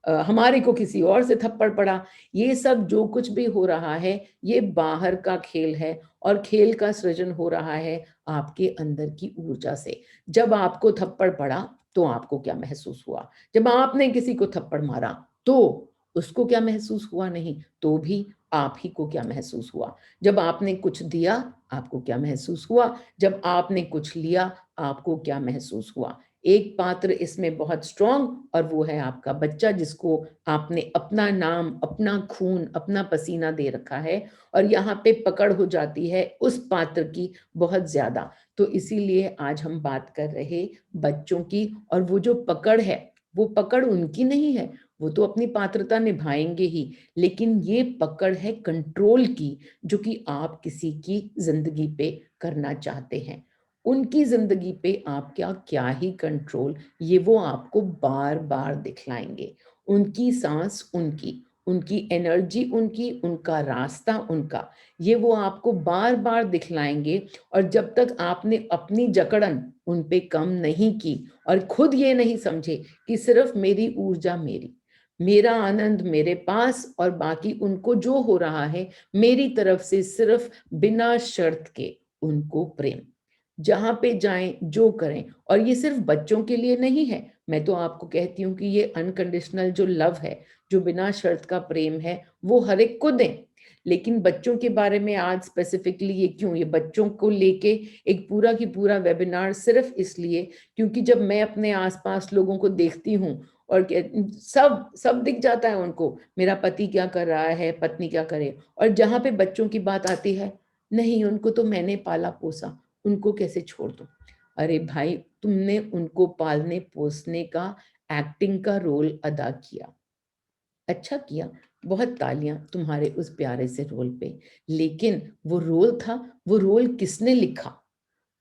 Speaker 1: हमारे को किसी और से थप्पड़ पड़ा। ये सब जो कुछ भी हो रहा है, ये बाहर का खेल है और खेल का सृजन हो रहा है आपके अंदर की ऊर्जा से। जब आपको थप्पड़ पड़ा, तो आपको क्या महसूस हुआ? जब आपने किसी को थप्पड़ मारा, तो उसको क्या महसूस हुआ? नहीं, तो भी आप ही को क्या महसूस हुआ? जब आपने कुछ दिया, आपको क्या महसूस हुआ? जब आपने कुछ लिया, आपको क्या महसूस हुआ? एक पात्र इसमें बहुत स्ट्रॉन्ग, और वो है आपका बच्चा, जिसको आपने अपना नाम, अपना खून, अपना पसीना दे रखा है, और यहाँ पे पकड़ हो जाती है उस पात्र की बहुत ज़्यादा। तो इसीलिए आज हम बात कर रहे बच्चों की, और वो जो पकड़ है, वो पकड़ उनकी नहीं है, वो तो अपनी पात्रता निभाएँगे ही, लेकिन ये पकड़ है कंट्रोल की, जो कि आप किसी की ज़िंदगी पे करना चाहते हैं। उनकी ज़िंदगी पे आप क्या ही कंट्रोल, ये वो आपको बार-बार दिखलाएँगे। उनकी साँस उनकी, उनकी एनर्जी उनकी, उनका रास्ता उनका, ये वो आपको बार-बार दिखलाएँगे, और जब तक आपने अपनी जकड़न उन पे कम नहीं की और खुद ये नहीं समझे कि सिर्फ़ मेरी ऊर्जा मेरी, मेरा आनंद मेरे पास, और बाकी उनको जो हो रहा है, मेरी तरफ से सिर्फ़ बिना शर्त के उनको प्रेम। जहाँ पे जाएँ, जो करें, और ये सिर्फ़ बच्चों के लिए नहीं है, मैं तो आपको कहती हूँ कि ये अनकंडीशनल जो लव है, जो बिना शर्त का प्रेम है, वो हर एक को दें। लेकिन बच्चों के बारे में आज स्पेसिफिकली ये क्यों? ये बच्चों को लेके एक पूरा की पूरा वेबिनार सिर्फ़ इसलिए, क्योंकि जब मैं अपने आस-पास लोगों को देखती हूँ, और सब सब दिख जाता है उनको, मेरा पति क्या कर रहा है, पत्नी क्या करे, और जहाँ पे बच्चों की बात आती है, नहीं उनको तो मैंने पाला-पोसा, उनको कैसे छोड़ दूँ? अरे भाई, तुमने उनको पालने-पोसने का एक्टिंग का रोल अदा किया। अच्छा किया, बहुत तालियाँ तुम्हारे उस प्यारे से रोल पे। लेकिन वो रोल था, वो रोल किसने लिखा?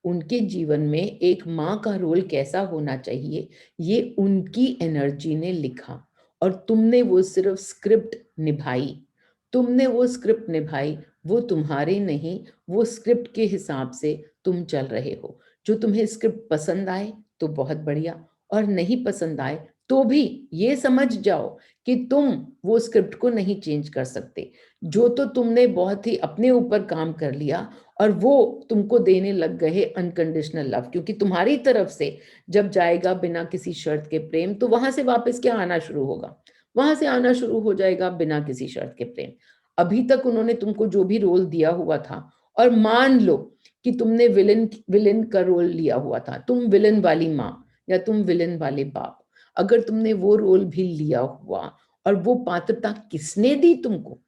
Speaker 1: उनके जीवन में एक माँ का रोल कैसा होना चाहिए, ये उनकी एनर्जी ने लिखा, और तुमने वो सिर्फ़ स्क्रिप्ट निभाई। तुमने वो स्क्रिप्ट निभाई, वो तुम्हारी नहीं, वो स्क्रिप्ट के हिसाब से तुम चल रहे हो। जो तुम्हें स्क्रिप्ट पसंद आए, तो बहुत बढ़िया, और नहीं पसंद आए, तो भी ये समझ जाओ कि तुम वो स्क्रिप्ट को नहीं चेंज कर सकते। जो तो तुमने बहुत ही अपने ऊपर काम कर लिया, और वो तुमको देने लग गए अनकंडीशनल लव, क्योंकि तुम्हारी तरफ से जब जाएगा बिना किसी शर्त के प्रेम, तो वहां से वापस क्या आना शुरू होगा? वहां से आना शुरू हो जाएगा बिना किसी शर्त के प्रेम। अभी तक उन्होंने तुमको जो भी रोल दिया हुआ था, और मान लो कि तुमने विलेन विलेन का रोल लिया हुआ था, तुम विलेन वाली माँ या तुम विलेन वाले बाप, अगर तुमने वो रोल भी लिया हुआ, और वो पात्रता किसने दी तुमको?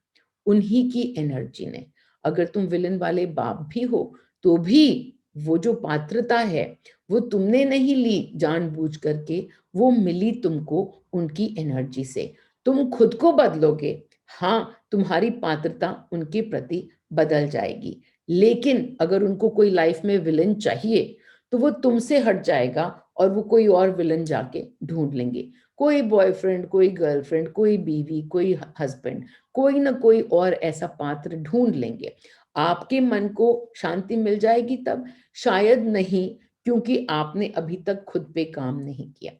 Speaker 1: उन्हीं की एनर्जी ने। अगर तुम विलेन वाले बाप भी हो, तो भी वो जो पात्रता है, वो तुमने नहीं ली जानबूझ करके, वो मिली तुमको उनकी एनर्जी से। तुम खुद को बदलोगे, हाँ, तुम्हारी पात्रता उनके प्रति बदल जाएगी। लेकिन अगर उनको कोई लाइफ में विलेन चाहिए, तो वो तुमसे हट जाएगा, और वो कोई और विलेन जाके ढूँढ लेंगे। कोई बॉयफ्रेंड, कोई गर्लफ्रेंड, कोई बीवी, कोई हस्बैंड, कोई ना कोई और ऐसा पात्र ढूँढ लेंगे। आपके मन को शांति मिल जाएगी तब? शायद नहीं, क्योंकि आपने अभी तक खुद पे काम नहीं किया।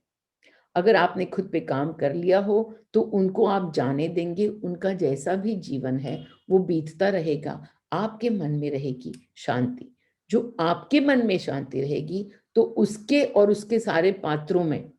Speaker 1: अगर आपने खुद पे काम कर लिया हो, तो उनको आप जाने देंगे, उनका जैसा भी जीवन है, वो बीतता रहेगा। आपके मन में रहेगी शांति। जो आपके मन में शांति रहेगी, तो उसके और उसके सारे पात्रों में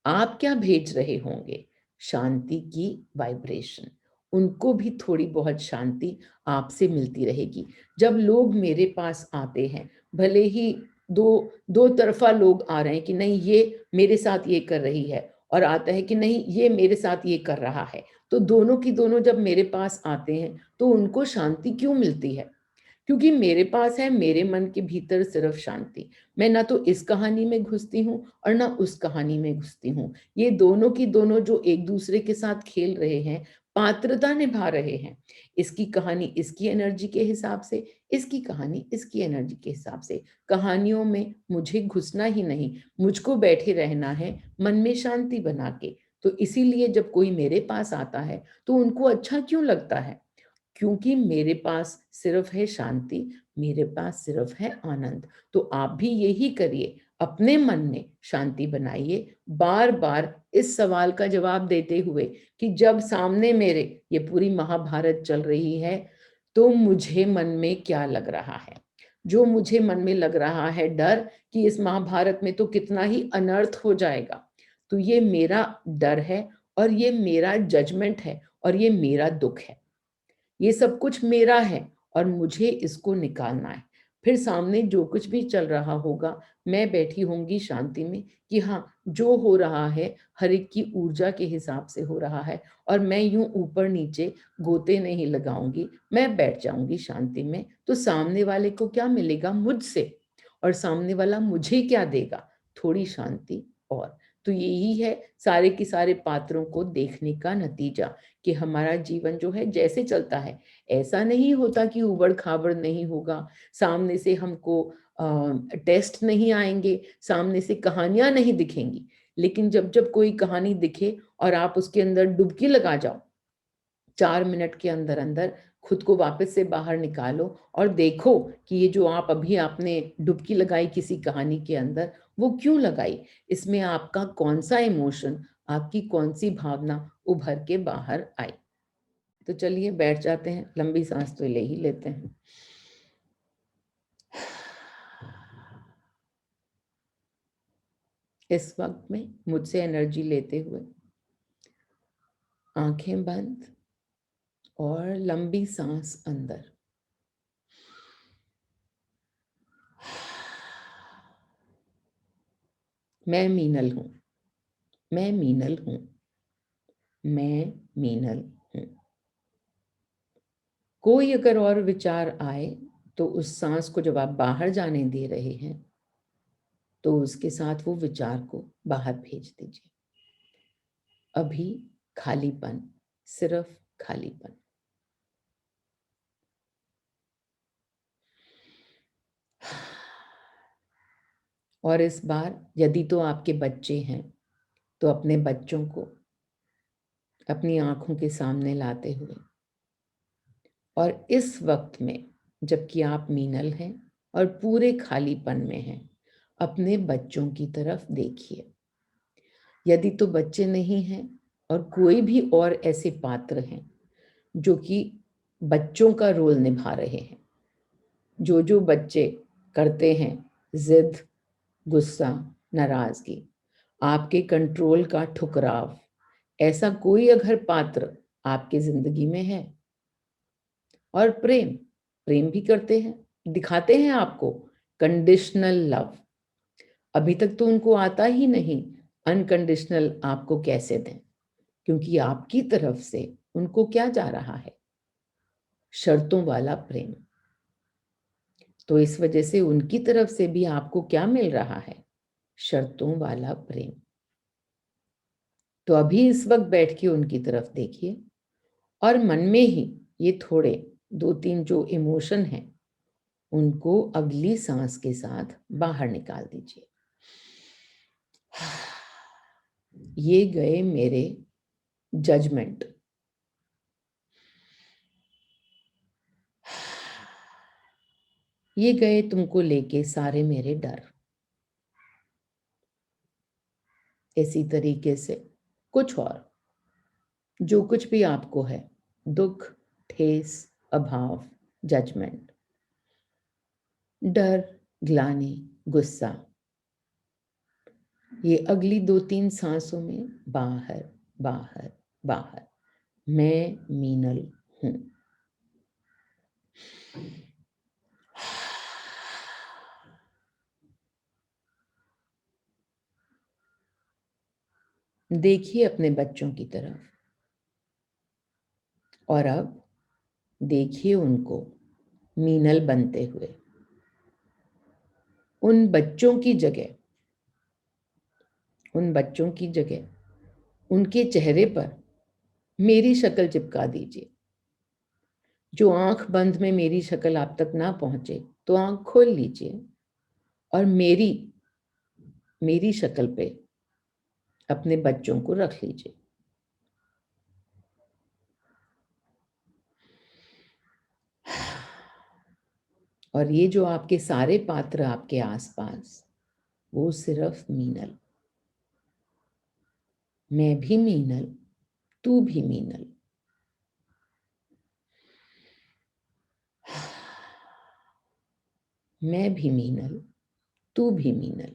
Speaker 1: आप क्या भेज रहे होंगे? शांति की वाइब्रेशन। उनको भी थोड़ी बहुत शांति आपसे मिलती रहेगी। जब लोग मेरे पास आते हैं, भले ही दो दो तरफ़ा लोग आ रहे हैं कि नहीं ये मेरे साथ ये कर रही है और आता है कि नहीं ये मेरे साथ ये कर रहा है। तो दोनों की दोनों जब मेरे पास आते हैं, तो उनको शांति क्यों मिलती है? क्योंकि मेरे पास है मेरे मन के भीतर सिर्फ शांति। मैं ना तो इस कहानी में घुसती हूँ और ना उस कहानी में घुसती हूँ। ये दोनों की दोनों जो एक-दूसरे के साथ खेल रहे हैं, पात्रता निभा रहे हैं। इसकी कहानी इसकी एनर्जी के हिसाब से, इसकी कहानी इसकी एनर्जी के हिसाब से। कहानियों में मुझे घुसना ही नहीं, मुझको बैठे रहना है मन में शांति बना के। तो इसीलिए जब कोई मेरे पास आता है, तो उनको अच्छा क्यों लगता है? क्योंकि मेरे पास सिर्फ है शांति, मेरे पास सिर्फ है आनंद। तो आप भी यही करिए, अपने मन में शांति बनाइए, बार-बार इस सवाल का जवाब देते हुए कि जब सामने मेरे ये पूरी महाभारत चल रही है, तो मुझे मन में क्या लग रहा है? जो मुझे मन में लग रहा है डर कि इस महाभारत में तो कितना ही अनर्थ हो जाएगा, तो ये मेरा डर है और ये मेरा जजमेंट है और ये मेरा दुःख है। ये सब कुछ मेरा है और मुझे इसको निकालना है। फिर सामने जो कुछ भी चल रहा होगा, मैं बैठी होंगी शांति में कि हाँ, जो हो रहा है, हर एक की ऊर्जा के हिसाब से हो रहा है और मैं यूँ ऊपर-नीचे गोते नहीं लगाऊँगी, मैं बैठ जाऊँगी शांति में, तो सामने वाले को क्या मिलेगा मुझसे और सामने वाला मुझे क्या देगा? थोड़ी शांति और। तो यही है सारे के सारे पात्रों को देखने का नतीजा। कि हमारा जीवन जो है जैसे चलता है, ऐसा नहीं होता कि ऊबड़-खाबड़ नहीं होगा, सामने से हमको टेस्ट नहीं आएँगे, सामने से कहानियाँ नहीं दिखेंगी। लेकिन जब-जब कोई कहानी दिखे और आप उसके अंदर डुबकी लगा जाओ, 4 मिनट के अंदर-अंदर खुद को वापस से बाहर निकालो और देखो कि ये जो आप अभी आपने डुबकी लगाई किसी कहानी के अंदर, वो क्यों लगाई? इसमें आपका कौन-सा इमोशन, आपकी कौन-सी भावना उभर के बाहर आई? तो चलिए बैठ जाते हैं, लंबी साँस तो ले ही लेते हैं। इस वक़्त में मुझसे एनर्जी लेते हुए आँखें बंद और लंबी साँस अंदर। मैं मीनल हूँ, मैं मीनल हूँ, मैं मीनल हूँ। कोई अगर और विचार आए, तो उस साँस को जब आप बाहर जाने दे रहे हैं, तो उसके साथ वो विचार को बाहर भेज दीजिए। अभी खालीपन, सिर्फ़ खालीपन। और इस बार यदि तो आपके बच्चे हैं, तो अपने बच्चों को अपनी आँखों के सामने लाते हुए और इस वक़्त में जबकि आप मीनल हैं और पूरे खालीपन में हैं, अपने बच्चों की तरफ देखिए। यदि तो बच्चे नहीं हैं और कोई भी और ऐसे पात्र हैं, जो कि बच्चों का रोल निभा रहे हैं, जो बच्चे करते हैं ज़िद, गुस्सा, नाराज़गी, आपके कंट्रोल का ठुकराव, ऐसा कोई अगर पात्र आपकी ज़िंदगी में है और प्रेम, प्रेम भी करते हैं, दिखाते हैं आपको कंडीशनल लव। अभी तक तो उनको आता ही नहीं अनकंडीशनल आपको कैसे दें, क्योंकि आपकी तरफ से उनको क्या जा रहा है? शर्तों वाला प्रेम। तो इस वजह से उनकी तरफ से भी आपको क्या मिल रहा है? शर्तों वाला प्रेम। तो अभी इस वक़्त बैठ के उनकी तरफ देखिए और मन में ही ये थोड़े 2-3 जो इमोशन हैं, उनको अगली साँस के साथ बाहर निकाल दीजिए। ये गए मेरे जजमेंट। ये गए तुमको लेके सारे मेरे डर। इसी तरीके से कुछ और, जो कुछ भी आपको है, दुःख, ठेस, अभाव, जजमेंट, डर, ग्लानि, गुस्सा, ये अगली 2-3 साँसों में बाहर, बाहर, बाहर मैं मीनल हूं। देखिए अपने बच्चों की तरफ और अब देखिए उनको मीनल बनते हुए। उन बच्चों की जगह उनके चेहरे पर मेरी शक्ल चिपका दीजिए। जो आंख बंद में मेरी शक्ल आप तक ना पहुंचे तो आंख खोल लीजिए और मेरी शक्ल पे अपने बच्चों को रख लीजिए। और ये जो आपके सारे पात्र आपके आसपास, वो सिर्फ मीनल। मैं भी मीनल, तू भी मीनल। मैं भी मीनल, तू भी मीनल।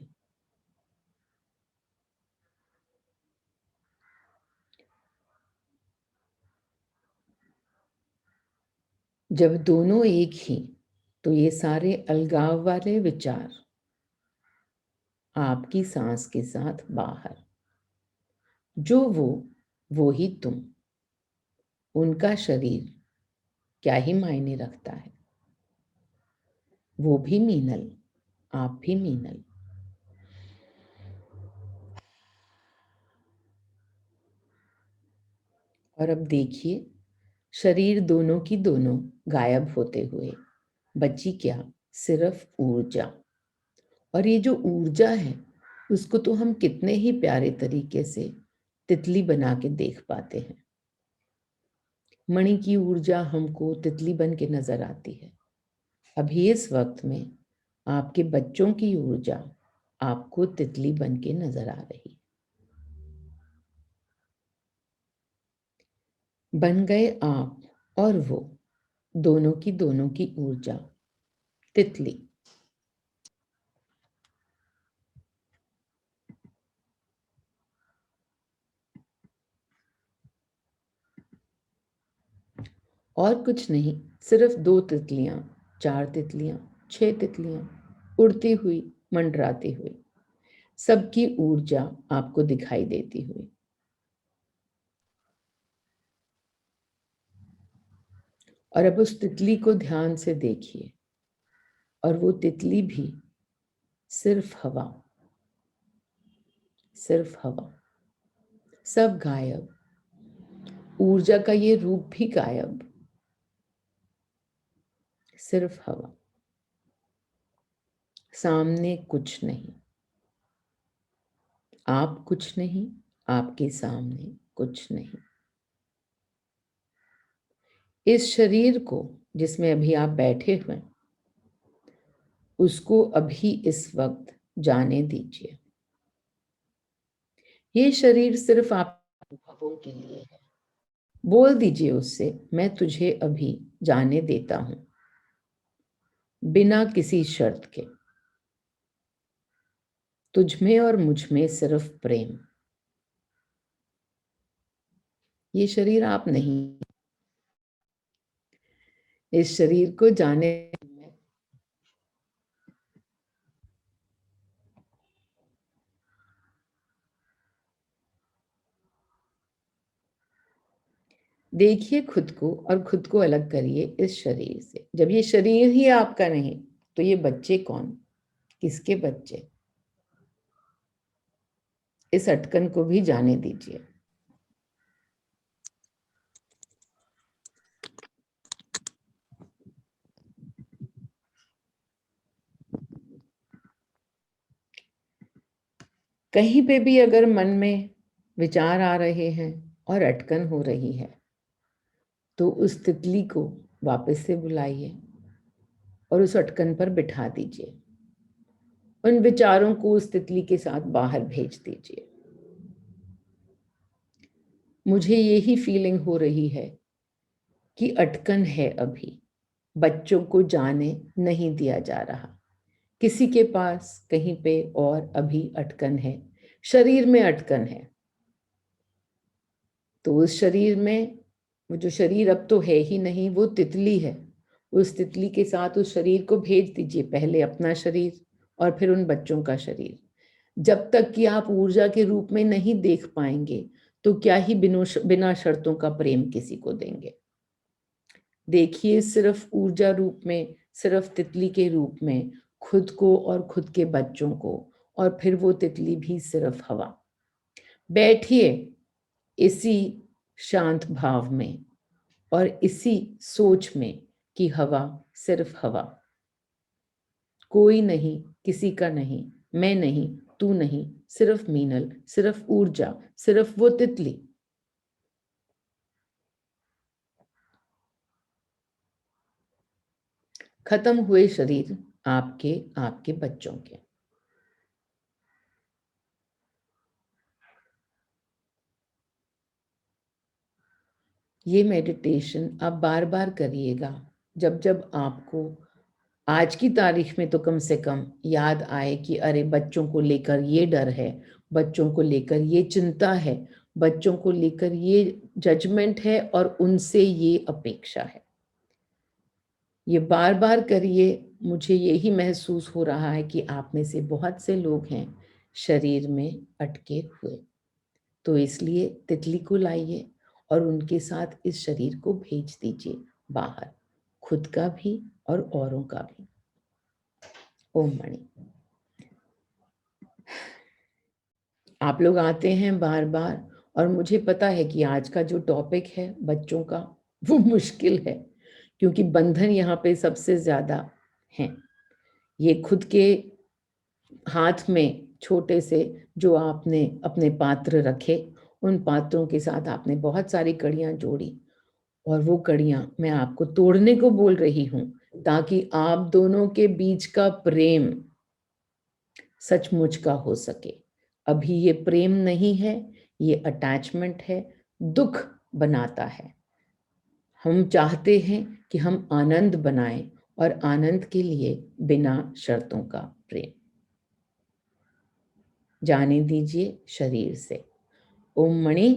Speaker 1: जब दोनों एक ही, तो ये सारे अलगाव वाले विचार आपकी सांस के साथ बाहर। जो वो ही तुम। उनका शरीर क्या ही मायने रखता है। वो भी मीनल, आप भी मीनल। और अब देखिए शरीर दोनों की दोनों गायब होते हुए बची क्या, सिर्फ ऊर्जा। और ये जो ऊर्जा है उसको तो हम कितने ही प्यारे तरीके से तितली बना के देख पाते हैं। मणि की ऊर्जा हमको तितली बन के नजर आती है। अभी इस वक्त में आपके बच्चों की ऊर्जा आपको तितली बन के नजर आ रही है। बन गए आप और वो, दोनों की ऊर्जा तितली। और कुछ नहीं, सिर्फ 2 तितलियां, 4 तितलियां, 6 तितलियां उड़ती हुई, मंडराती हुई, सबकी ऊर्जा आपको दिखाई देती हुई। और अब उस तितली को ध्यान से देखिए और वो तितली भी सिर्फ हवा, सिर्फ हवा। सब गायब, ऊर्जा का ये रूप भी गायब, सिर्फ हवा। सामने कुछ नहीं, आप कुछ नहीं, आपके सामने कुछ नहीं। इस शरीर को जिसमें अभी आप बैठे हुए हैं, उसको अभी इस वक्त जाने दीजिए। ये शरीर सिर्फ आप अनुभवों के लिए है। बोल दीजिए उससे, मैं तुझे अभी जाने देता हूं, बिना किसी शर्त के। तुझ में और मुझ में सिर्फ प्रेम। ये शरीर आप नहीं, इस शरीर को जाने। देखिए खुद को और खुद को अलग करिए इस शरीर से। जब ये शरीर ही आपका नहीं तो ये बच्चे कौन, किसके बच्चे। इस अटकन को भी जाने दीजिए। कहीं पे भी अगर मन में विचार आ रहे हैं और अटकन हो रही है तो उस तितली को वापस से बुलाइए और उस अटकन पर बिठा दीजिए। उन विचारों को उस तितली के साथ बाहर भेज दीजिए। मुझे यही फीलिंग हो रही है कि अटकन है अभी, बच्चों को जाने नहीं दिया जा रहा। किसी के पास कहीं पे और अभी अटकन है, शरीर में अटकन है। तो उस शरीर में वो जो शरीर अब तो है ही नहीं, वो तितली है। उस तितली के साथ उस शरीर को भेज दीजिए, पहले अपना शरीर और फिर उन बच्चों का शरीर। जब तक कि आप ऊर्जा के रूप में नहीं देख पाएंगे, तो क्या ही बिना शर्तों का प्रेम किसी को देंगे। देखिए सिर्फ ऊर्जा रूप में, सिर्फ तितली के रूप में खुद को और खुद के बच्चों को, और फिर वो तितली भी सिर्फ हवा। बैठिए इसी शांत भाव में और इसी सोच में कि हवा सिर्फ हवा, कोई नहीं, किसी का नहीं, मैं नहीं, तू नहीं, सिर्फ मीनल, सिर्फ ऊर्जा, सिर्फ वो तितली। खत्म हुए शरीर आपके, आपके बच्चों के। ये मेडिटेशन आप बार बार करिएगा। जब जब आपको आज की तारीख में तो कम से कम याद आए कि अरे बच्चों को लेकर ये डर है, बच्चों को लेकर ये चिंता है, बच्चों को लेकर ये जजमेंट है और उनसे ये अपेक्षा है। ये बार बार करिए। मुझे यही महसूस हो रहा है कि आप में से बहुत से लोग हैं शरीर में अटके हुए। तो इसलिए तितली को लाइए और उनके साथ इस शरीर को भेज दीजिए बाहर, खुद का भी और औरों का भी। ओम मणि। आप लोग आते हैं बार बार, और मुझे पता है कि आज का जो टॉपिक है बच्चों का, वो मुश्किल है, क्योंकि बंधन यहाँ पे सबसे ज्यादा हैं। ये खुद के हाथ में छोटे से जो आपने अपने पात्र रखे, उन पात्रों के साथ आपने बहुत सारी कड़ियां जोड़ी, और वो कड़ियां मैं आपको तोड़ने को बोल रही हूं, ताकि आप दोनों के बीच का प्रेम सचमुच का हो सके। अभी ये प्रेम नहीं है, ये अटैचमेंट है, दुख बनाता है। हम चाहते हैं कि हम आनंद बनाएं, और आनंद के लिए बिना शर्तों का प्रेम। जाने दीजिए शरीर से। ओम मणि